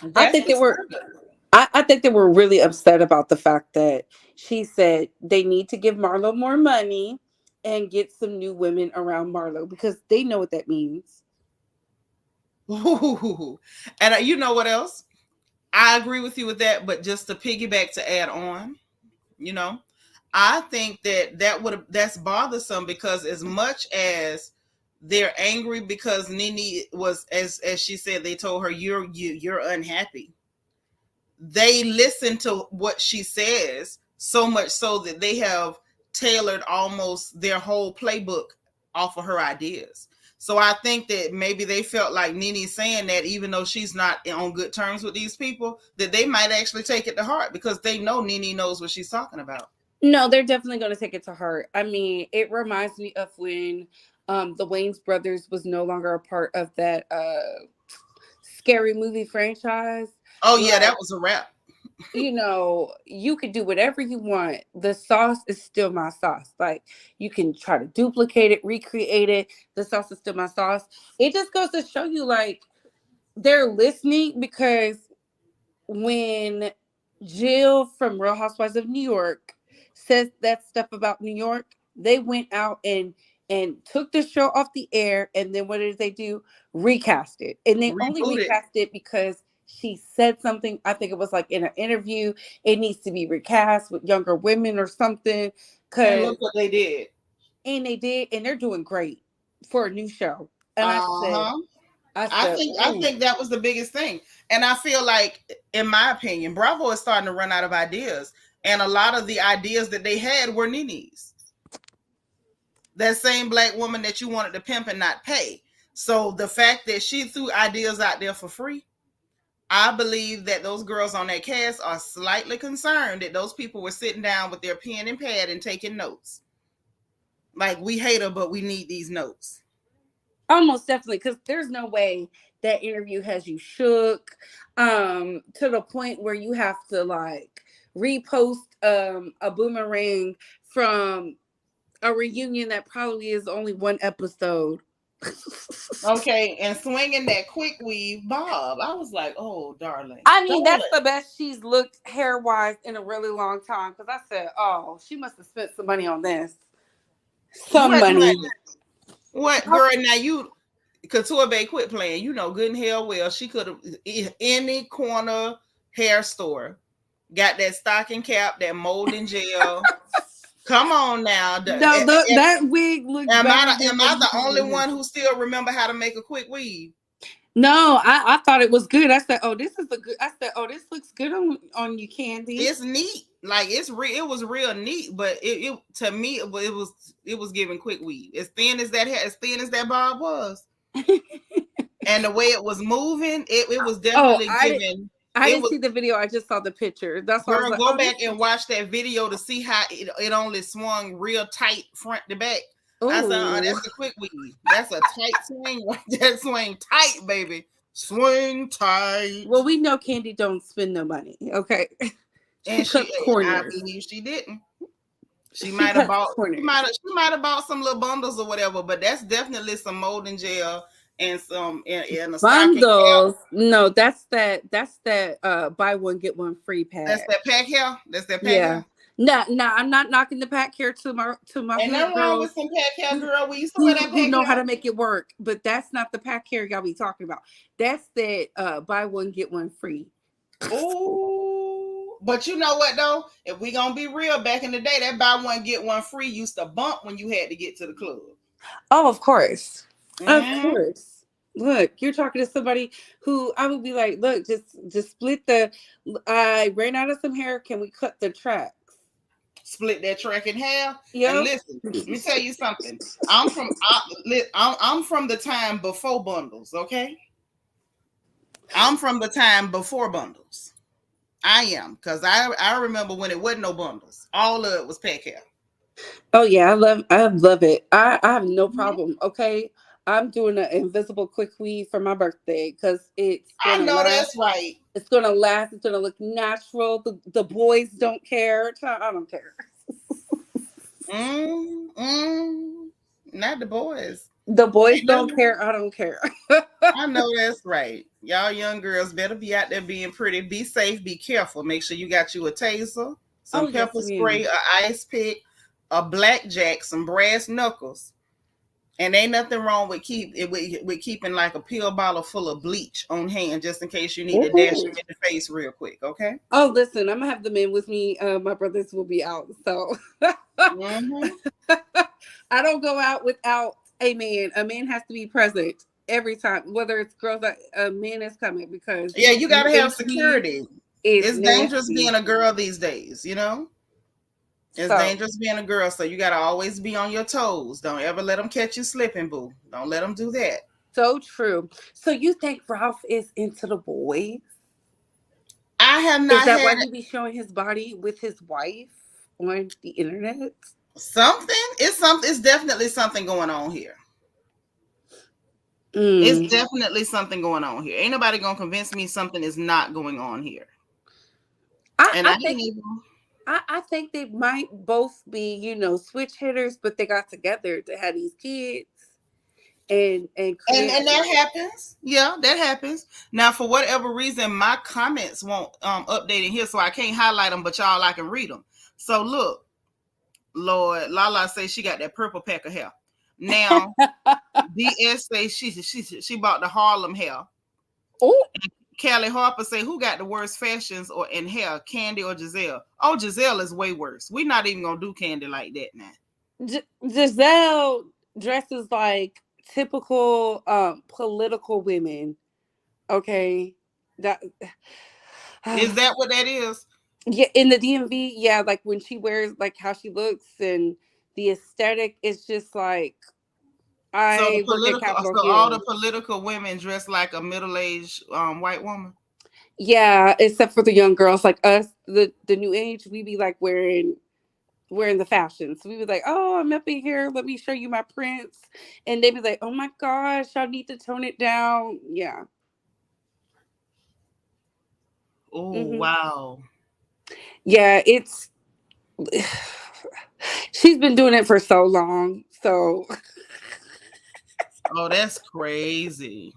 I That's think they were. disturbing. I think they were really upset about the fact that she said they need to give Marlo more money and get some new women around Marlo because they know what that means. Ooh. And you know what else? I agree with you with that, but just to piggyback to add on, you know, I think that's bothersome because as much as they're angry because Nene was, as she said, they told her you're unhappy. They listen to what she says so much so that they have tailored almost their whole playbook off of her ideas. So I think that maybe they felt like Nene's saying that even though she's not on good terms with these people, that they might actually take it to heart because they know Nene knows what she's talking about. No, they're definitely going to take it to heart. I mean, it reminds me of when the Wayans brothers was no longer a part of that scary movie franchise. Oh yeah, Like, that was a wrap. you could do whatever you want. The sauce is still my sauce. Like, you can try to duplicate it, recreate it. The sauce is still my sauce. It just goes to show you, like, they're listening because when Jill from Real Housewives of New York says that stuff about New York, they went out and took the show off the air, and then what did they do? Recast it. And they only Reboot it. recast it because she said something. I think it was like in an interview. It needs to be recast with younger women or something. And Cause look what they did. and they did, and they're doing great for a new show. And Uh-huh. I I said, think I ooh. think that was the biggest thing. And I feel like, in my opinion, Bravo is starting to run out of ideas. And a lot of the ideas that they had were Nene's. That same black woman that you wanted to pimp and not pay. So the fact that she threw ideas out there for free, I believe that those girls on that cast are slightly concerned that those people were sitting down with their pen and pad and taking notes. Like, we hate her, but we need these notes. Almost definitely, because there's no way that interview has you shook to the point where you have to like repost a boomerang from a reunion that probably is only one episode. Okay, and swinging that quick weave bob. I was like, oh, darling. I mean, Darling. that's the best she's looked hair wise in a really long time. Because I said, oh, she must have spent some money on this. Some What money. money? What, girl? Now you, Couture Bay, quit playing. You know good and hell well she could have, any corner hair store got that stocking cap, that molding gel. Come on now. No, that wig looks better than Am what I he the did only with his. one who still remember how to make a quick weave? No, I thought it was good. I said, "Oh, this is a good." I said, "Oh, this looks good on you, Kandi." It's neat. Like, it's real. It was real neat, but it to me it was giving quick weave. As thin as that bob was, and the way it was moving, it was Oh, definitely giving. I It didn't was, see the video. I just saw the picture. That's why I was girl, like, go "Oh, this." back and watch that video to see how it only swung real tight front to back. I said, Oh, that's the quick weave. That's a tight swing. That swing tight, baby. Swing tight. well, we know Kandi don't spend no money. Okay, she And cuts I corners. believe she didn't. She She might have cuts bought corners. she might have bought some little bundles or whatever, but that's definitely some molding gel and and a stocking cap. Bundles. No, that's that buy one get one free That's pad. that pack hair. That's that pack Yeah. hair. No, no, I'm not knocking the pack here to my Ain't hood nothing wrong girls with some pack hair, who girl. We used to wear who that who pack know how hair. to make it work. But that's not the pack here y'all be talking about. That's that buy one get one free. Ooh. But you know what though? If we gonna be real, back in the day, that buy one get one free used to bump when you had to get to the club. Oh, of course. Of Mm. course. Look, you're talking to somebody who I would be like, look, just split the. I ran out of some hair. Can we cut the tracks? Split that track in half. And Yep. listen, let me tell you something. I'm from the time before bundles. Okay, I'm from the time before bundles. I am, because I remember when it wasn't no bundles. All of it was pack hair. Oh yeah, I love it. I have no problem. Okay, I'm doing an invisible quick weave for my birthday because it's I gonna know last. that's right. It's gonna last. It's gonna look natural. The boys don't care. I don't care. Mm, mm, not the boys. The boys Ain't don't nothing. care. I don't care. I know that's right. Y'all young girls better be out there being pretty. Be safe. Be careful. Make sure you got you a taser, Oh some yes, pepper spray, ma'am. a ice pick, a blackjack, some brass knuckles, and ain't nothing wrong with keeping like a pill bottle full of bleach on hand just in case you need to dash Ooh. them in the face real quick. Okay. Oh, listen, I'm gonna have the men with me. My brothers will be out, so Mm-hmm. I don't go out without a man. A man has to be present every time, whether it's girls. A man is coming because Yeah, these you got new to have age weed security. is It's dangerous nasty. being a girl these days, you know? It's So dangerous being a girl, so you got to always be on your toes. Don't ever let them catch you slipping, boo. Don't let them do that. so true. So you think Ralph is into the boys? I have Is not that why had he be showing his body with his wife on the internet? something. It's definitely something going on here. It's Mm. definitely something going on here. Ain't nobody gonna convince me something is not going on here. I, And I I ain't think even I think they might both be, switch hitters, but they got together to have these kids and create and that happens. Yeah, that happens. Now, for whatever reason, my comments won't update in here, so I can't highlight them, but y'all I can read them. So look, Lord, Lala says she got that purple pack of hair. Now, DS says she bought the Harlem hair. Oh, Callie Harper say, who got the worst fashions or in hair, Kandi or Giselle? Oh, Giselle is way worse. We're not even gonna do Kandi like that now. Giselle dresses like typical political women. Okay, that Is that what that is? yeah, in the DMV, yeah, like when she wears like how she looks and the aesthetic is just like I work at Capitol So all the Hill. political women dress like a middle-aged white woman. Yeah, except for the young girls like us, the new age, we be like wearing the fashion. So we be like, oh, I'm up in here. Let me show you my prints. And they be like, oh my gosh, y'all need to tone it down. Yeah. Oh Hmm. wow. Yeah, it's she's been doing it for so long. So Oh, that's crazy.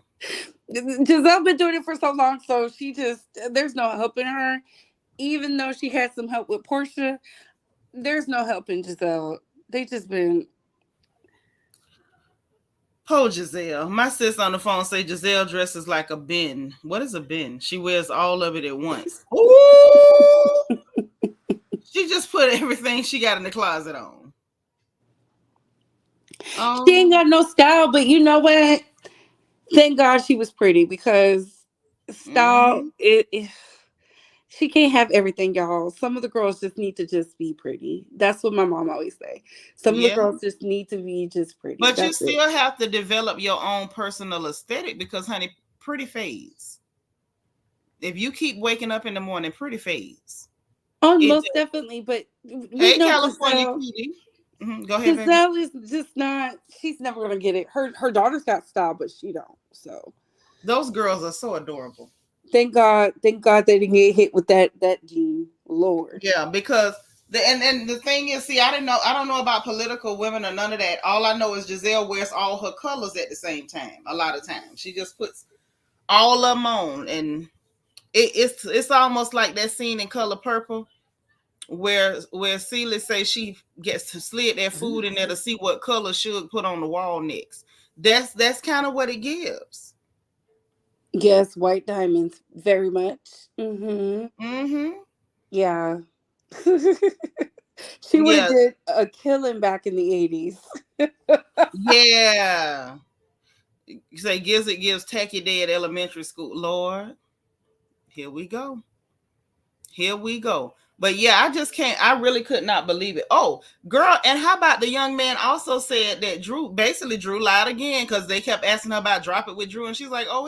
Giselle been doing it for so long. So she just there's no helping her. Even though she had some help with Portia, there's no helping Giselle. They just been Oh, Giselle. My sis on the phone say Giselle dresses like a bin. What is a bin? She wears all of it at once. Ooh! She just put everything she got in the closet on. she ain't Oh. got no style, but you know what? Thank God she was pretty because style Mm-hmm. she can't have everything, y'all. Some of the girls just need to just be pretty. That's what my mom always say. Some of the Yeah. girls just need to be just pretty. But you That's it. still have to develop your own personal aesthetic because, honey, pretty fades. If you keep waking up in the morning, pretty fades. Oh, It. most definitely. But we Hey, know California cutie. Go ahead, baby. Giselle is just not. She's never gonna get it. Her daughter's got style, but she don't. So Those girls are so adorable. thank God they didn't get hit with that gene. Lord. Yeah, because and the thing is, see, I don't know about political women or none of that. All I know is Giselle wears all her colors at the same time. A lot of times, she just puts all of them on, and it's almost like that scene in Color Purple where Celie says she gets to slid that food in there to see what color Suge put on the wall next. That's kind of what it gives. Yes, white diamonds, very much. Mm-hmm. Mm-hmm. Yeah. She would have Yeah, did a killing back in the 80s. yeah. You say gives tacky day at elementary school. Lord, here we go. Here we go. But yeah, I just can't. I really could not believe it. Oh, girl, and how about the young man also said that Drew lied again because they kept asking her about drop it with Drew, and she's like, "Oh,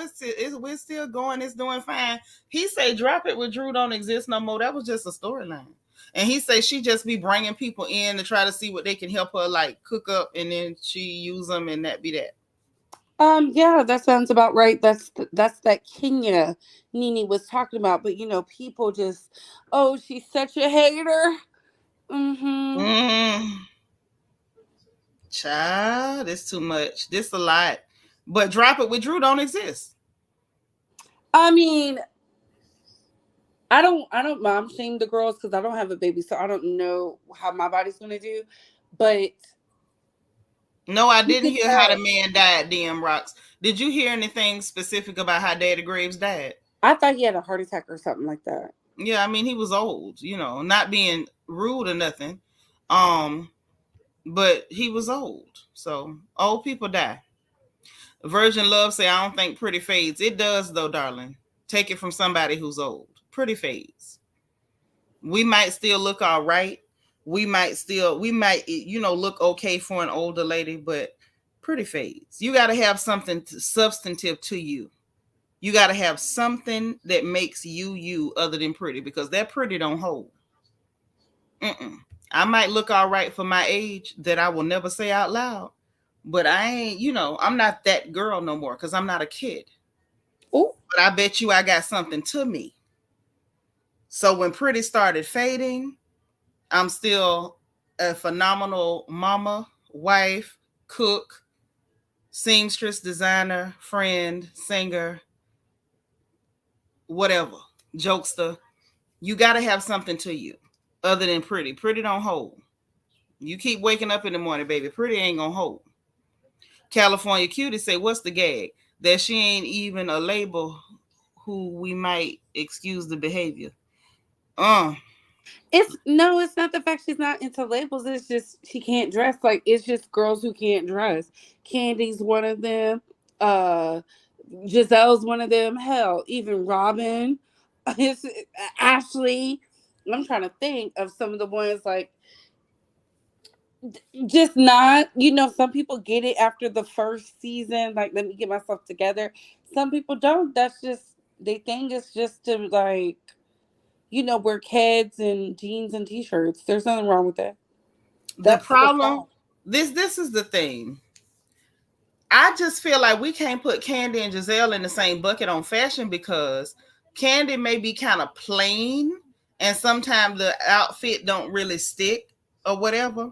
we're still going. It's doing fine." He said, "Drop it with Drew don't exist no more. That was just a storyline." And he said she just be bringing people in to try to see what they can help her like cook up, and then she use them, and that be that. Yeah, that sounds about right. That's that Kenya Nene was talking about. But people just, oh, she's such a hater. Mm-hmm. Mm, child, it's too much. This a lot. But drop it with Drew don't exist. I mean, I don't mom shame the girls because I don't have a baby, so I don't know how my body's gonna do. But No, I you didn't can hear how the tell. man died, DM Rocks. Did you hear anything specific about how Daddy Graves died? I thought he had a heart attack or something like that. Yeah, I mean he was old, not being rude or nothing. Um, but he was old. So old people die. Virgin Love say I don't think pretty fades. It does though, darling. Take it from somebody who's old. Pretty fades. We might still look all right. We might look okay for an older lady, but pretty fades. You got to have something substantive to you. You got to have something that makes you other than pretty, because that pretty don't hold. Mm-mm. I might look all right for my age, that I will never say out loud, but I ain't, I'm not that girl no more because I'm not a kid. Oh, But I bet you I got something to me. So when pretty started fading, I'm still a phenomenal mama, wife, cook, seamstress, designer, friend, singer, whatever, jokester. You got to have something to you other than pretty. Pretty don't hold. You keep waking up in the morning, baby. Pretty ain't gonna hold. California Cutie say, what's the gag? That she ain't even a label who we might excuse the behavior. Uh, it's not the fact she's not into labels. It's just she can't dress. Like, it's just girls who can't dress. Candy's one of them. Uh, Giselle's one of them. Hell, even Robyn, it's Ashley. I'm trying to think of some of the ones like just not. Some people get it after the first season. Like, let me get myself together. Some people don't. That's just they think it's just to like wear kids and jeans and t-shirts. There's nothing wrong with that. the That's the problem, style. this is the thing. I just feel like we can't put Kandi and Giselle in the same bucket on fashion, because Kandi may be kind of plain and sometimes the outfit don't really stick or whatever.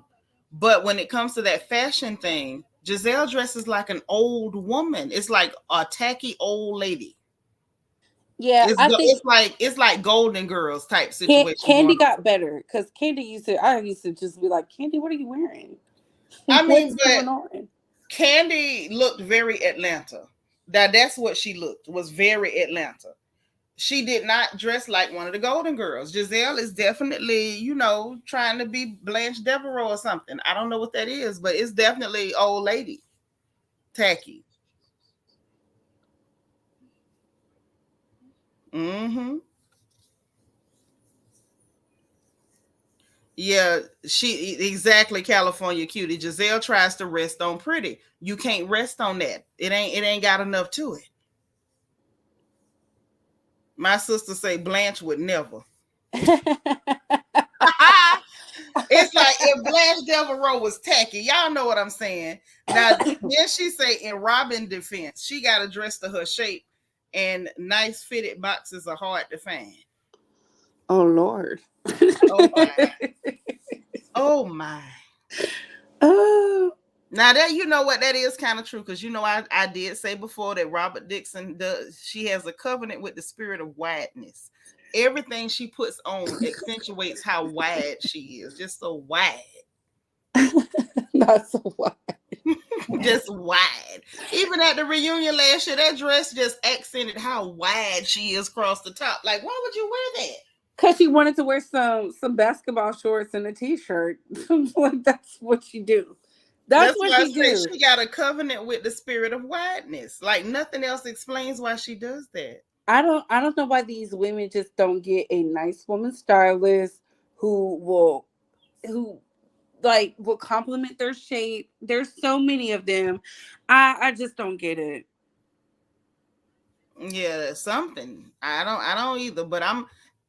But when it comes to that fashion thing, Giselle dresses like an old woman. It's like a tacky old lady. Yeah, I think It's like Golden Girls type situation Candy going on. got better because I used to just be like, Candy, what are you wearing? I mean, What's but going on? Kandi looked very Atlanta. That's what she looked, was very Atlanta. She did not dress like one of the Golden Girls. Giselle is definitely, trying to be Blanche Devereaux or something. I don't know what that is, but it's definitely old lady, tacky. Mm-hmm. Yeah, she exactly, California Cutie. Giselle tries to rest on pretty. You can't rest on that. It ain't got enough to it. My sister say Blanche would never. It's like if Blanche Devereaux was tacky. Y'all know what I'm saying. Now, then she say in Robyn defense, she got to dress to her shape, and nice fitted boxes are hard to find. Oh Lord. Oh my. Oh my. Oh. Now that, you know what, that is kind of true, because I did say before that Robyn Dixon does, she has a covenant with the spirit of wideness. Everything she puts on accentuates how wide she is, just so wide. Not so wide. Just wide. Even at the reunion last year, that dress just accented how wide she is across the top. Like, why would you wear that? Cause she wanted to wear some basketball shorts and a t-shirt. Like, that's what she do. That's That's what why I she say do. she got a covenant with the spirit of wideness. Like, nothing else explains why she does that. I don't know why these women just don't get a nice woman stylist who will compliment their shape. There's so many of them. I just don't get it. Yeah, something. I don't either, but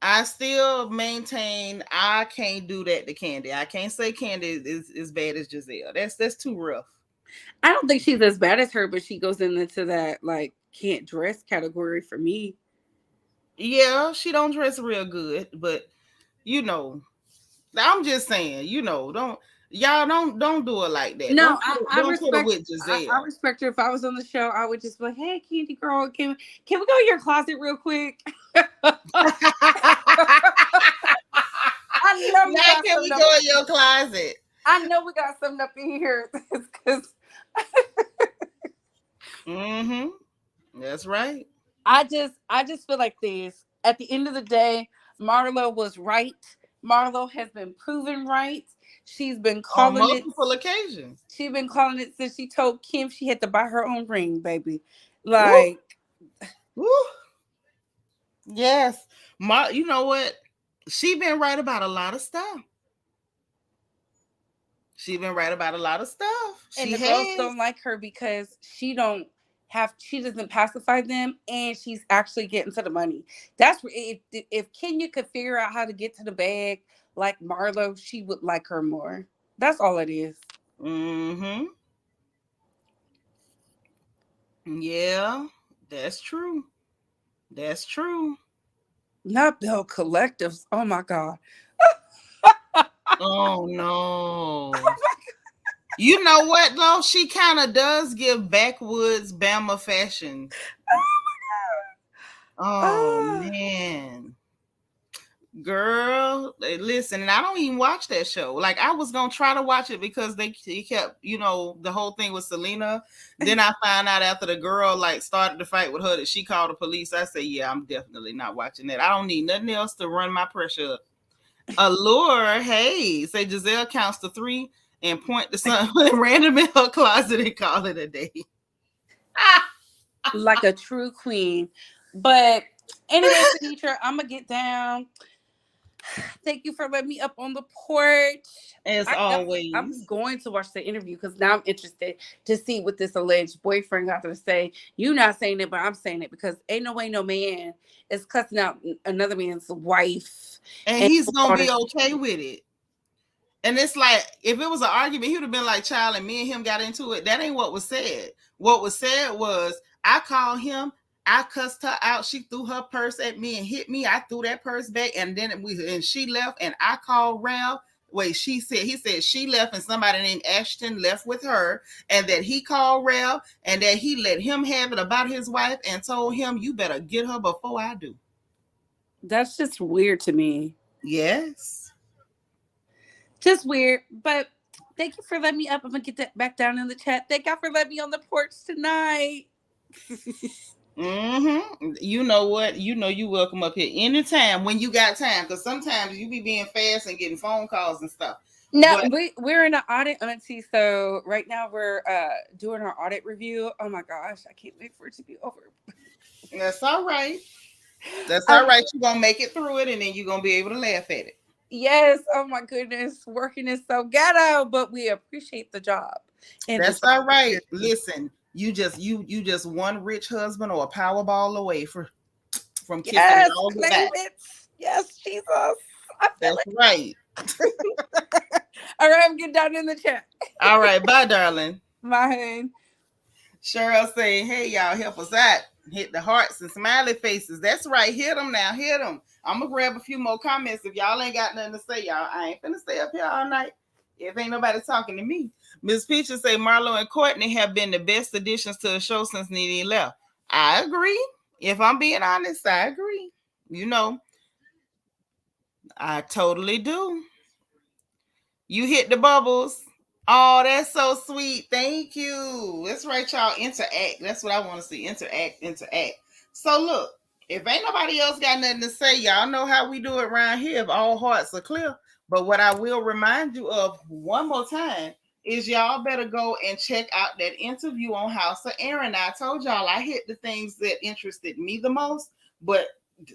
I still maintain I can't do that to Kandi. I can't say Kandi is as bad as Giselle. That's too rough. I don't think she's as bad as her, but she goes into that like can't dress category for me. Yeah, she don't dress real good, but you know, I'm just saying, don't, y'all don't do it like that. No, I Don't put her respect. with I Giselle. respect her. If I was on the show, I would just be like, "Hey, Candy girl, can we go in your closet real quick? I Now know you got can some we no. go in your closet? I know we got something up in here because That's right. I just feel like this. At the end of the day, Marlo was right. Marlo has been proven right. She's been On calling it. multiple occasions. She's been calling it since she told Kim she had to buy her own ring, baby. Woo, Like, woo. Yes. You know what? She been right about a lot of stuff. She been right about a lot of stuff. and She the girls has. don't like her because she doesn't pacify them, and she's actually getting to the money. That's where if Kenya could figure out how to get to the bag like Marlo, she would like her more. That's all it is. Mm-hmm. Yeah, that's true. That's true. Not Bell Collectives. Oh my god. Oh no. You know what though? She kind of does give backwoods Bama fashion. Oh Ah. man. Girl, listen, and I don't even watch that show. Like I was gonna try to watch it because they kept, the whole thing with Selena. Then I found out after the girl like started to fight with her that she called the police. I say, yeah, I'm definitely not watching that. I don't need nothing else to run my pressure up. Allure, hey, say Giselle counts to 3 and point to something random in her closet and call it a day. Like a true queen. But anyway, Sinitra, I'm gonna get down. Thank you for letting me up on the porch. As I'm always. going to watch the interview because now I'm interested to see what this alleged boyfriend got to say. You not saying it, but I'm saying it because ain't no way no man is cussing out another man's wife And and he's gonna all be this. okay with it. And it's like, if it was an argument, he would have been like, child, and me and him got into it. That ain't what was said. What was said was, I called him, I cussed her out. She threw her purse at me and hit me. I threw that purse back, and then she left, and I called Ralph. Wait, he said she left, and somebody named Ashton left with her, and that he called Ralph, and that he let him have it about his wife and told him, you better get her before I do. That's just weird to me. Yes. Just weird. But thank you for letting me up. I'm gonna get that back down in the chat. Thank y'all for letting me on the porch tonight. You know what? You know you welcome up here anytime when you got time. Because sometimes you be being fast and getting phone calls and stuff. No, But we're in an audit, auntie. So right now we're doing our audit review. Oh my gosh, I can't wait for it to be over. that's all right. That's all Um, right. You're gonna make it through it, and then you're gonna be able to laugh at it. yes. Oh my goodness, working is so ghetto, but we appreciate the job and the That's job all right. security. Listen, you just one rich husband or a Powerball away from kissing it Yes, all claim goodbye. it. Yes, Jesus, I feel That's it. right. All right, I'm getting down in the chat. All right, bye, darling. My hand. Cheryl saying, hey, y'all, help us out. Hit the hearts and smiley faces. That's right. Hit them now. Hit them. I'm going to grab a few more comments. If y'all ain't got nothing to say, y'all, I ain't finna stay up here all night. If ain't nobody talking to me. Miss Peaches say Marlo and Courtney have been the best additions to the show since Nene left. I agree. If I'm being honest, I agree. You know, I totally do. You hit the bubbles. Oh, that's so sweet. Thank you. That's right, y'all. Interact. That's what I want to see. Interact, interact. So look, if ain't nobody else got nothing to say, y'all know how we do it around here if all hearts are clear. But what I will remind you of one more time is y'all better go and check out that interview on House of Aaron. I told y'all I hit the things that interested me the most, but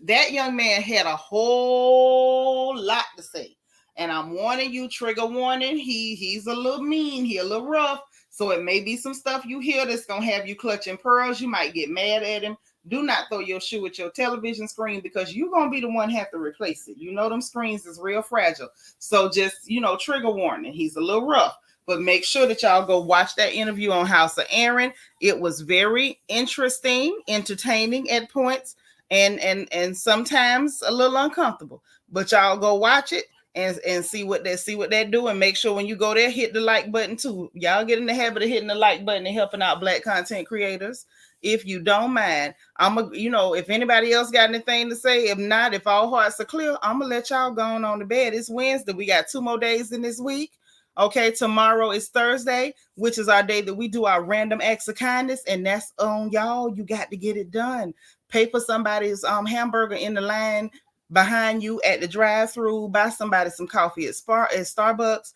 that young man had a whole lot to say. And I'm warning you, trigger warning. He's a little mean, he a little rough. So it may be some stuff you hear that's gonna have you clutching pearls. You might get mad at him. Do not throw your shoe at your television screen because you're gonna be the one have to replace it. You know them screens is real fragile. So just trigger warning. He's a little rough. But make sure that y'all go watch that interview on House of Aaron. It was very interesting, entertaining at points, and sometimes a little uncomfortable. But y'all go watch it and see what they do, and make sure when you go there, hit the like button too. Y'all get in the habit of hitting the like button and helping out Black content creators. If you don't mind, if anybody else got anything to say, if not, if all hearts are clear, I'm gonna let y'all go on to bed. It's Wednesday. We got 2 more days in this week. Okay, tomorrow is Thursday, which is our day that we do our random acts of kindness, and that's on y'all. You got to get it done. Pay for somebody's hamburger in the line behind you at the drive-through. Buy somebody some coffee at Starbucks.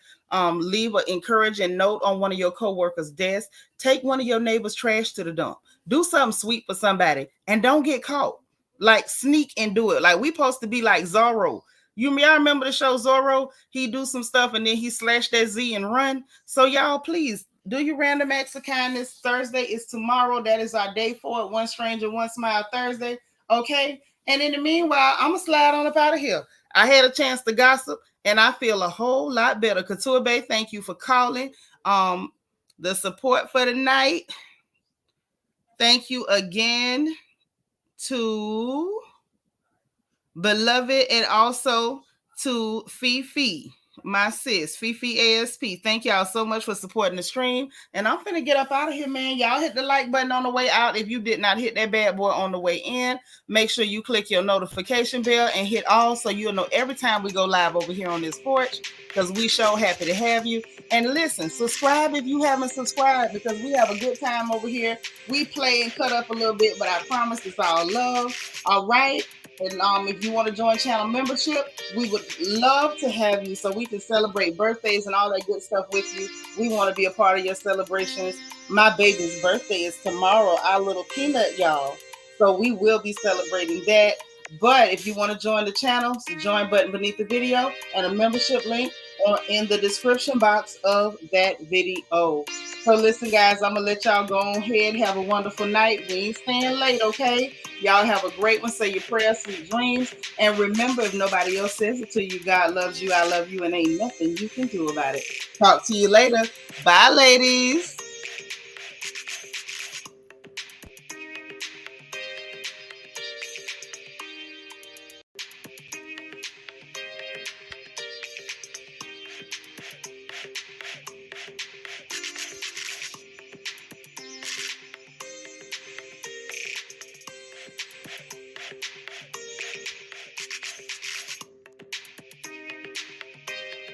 Leave an encouraging note on one of your coworkers' desk. Take one of your neighbors' trash to the dump. Do something sweet for somebody, and don't get caught. Like sneak and do it. Like we supposed to be like Zorro. Y'all remember the show Zorro? He do some stuff and then he slash that Z and run. So y'all, please do your random acts of kindness. Thursday is tomorrow. That is our day for it. One stranger, one smile Thursday. Okay. And in the meanwhile, I'm gonna slide on up out of here. I had a chance to gossip and I feel a whole lot better. Couture Bay, thank you for calling. The support for the night. Thank you again to Beloved, and also to Fifi, my sis, Fifi ASP. Thank y'all so much for supporting the stream. And I'm finna get up out of here, man. Y'all hit the like button on the way out. If you did not hit that bad boy on the way in, make sure you click your notification bell and hit all so you'll know every time we go live over here on this porch, because we so happy to have you. And listen, subscribe if you haven't subscribed, because we have a good time over here. We play and cut up a little bit, but I promise it's all love. All right. And if you want to join channel membership, we would love to have you so we can celebrate birthdays and all that good stuff with you. We want to be a part of your celebrations. My baby's birthday is tomorrow, our little peanut, y'all. So we will be celebrating that. But if you want to join the channel, it's the join button beneath the video and a membership link in the description box of that video. So listen, guys, I'm going to let y'all go ahead. Have a wonderful night. We ain't staying late, okay? Y'all have a great one. Say your prayers, sweet dreams. And remember, if nobody else says it to you, God loves you, I love you, and ain't nothing you can do about it. Talk to you later. Bye, ladies.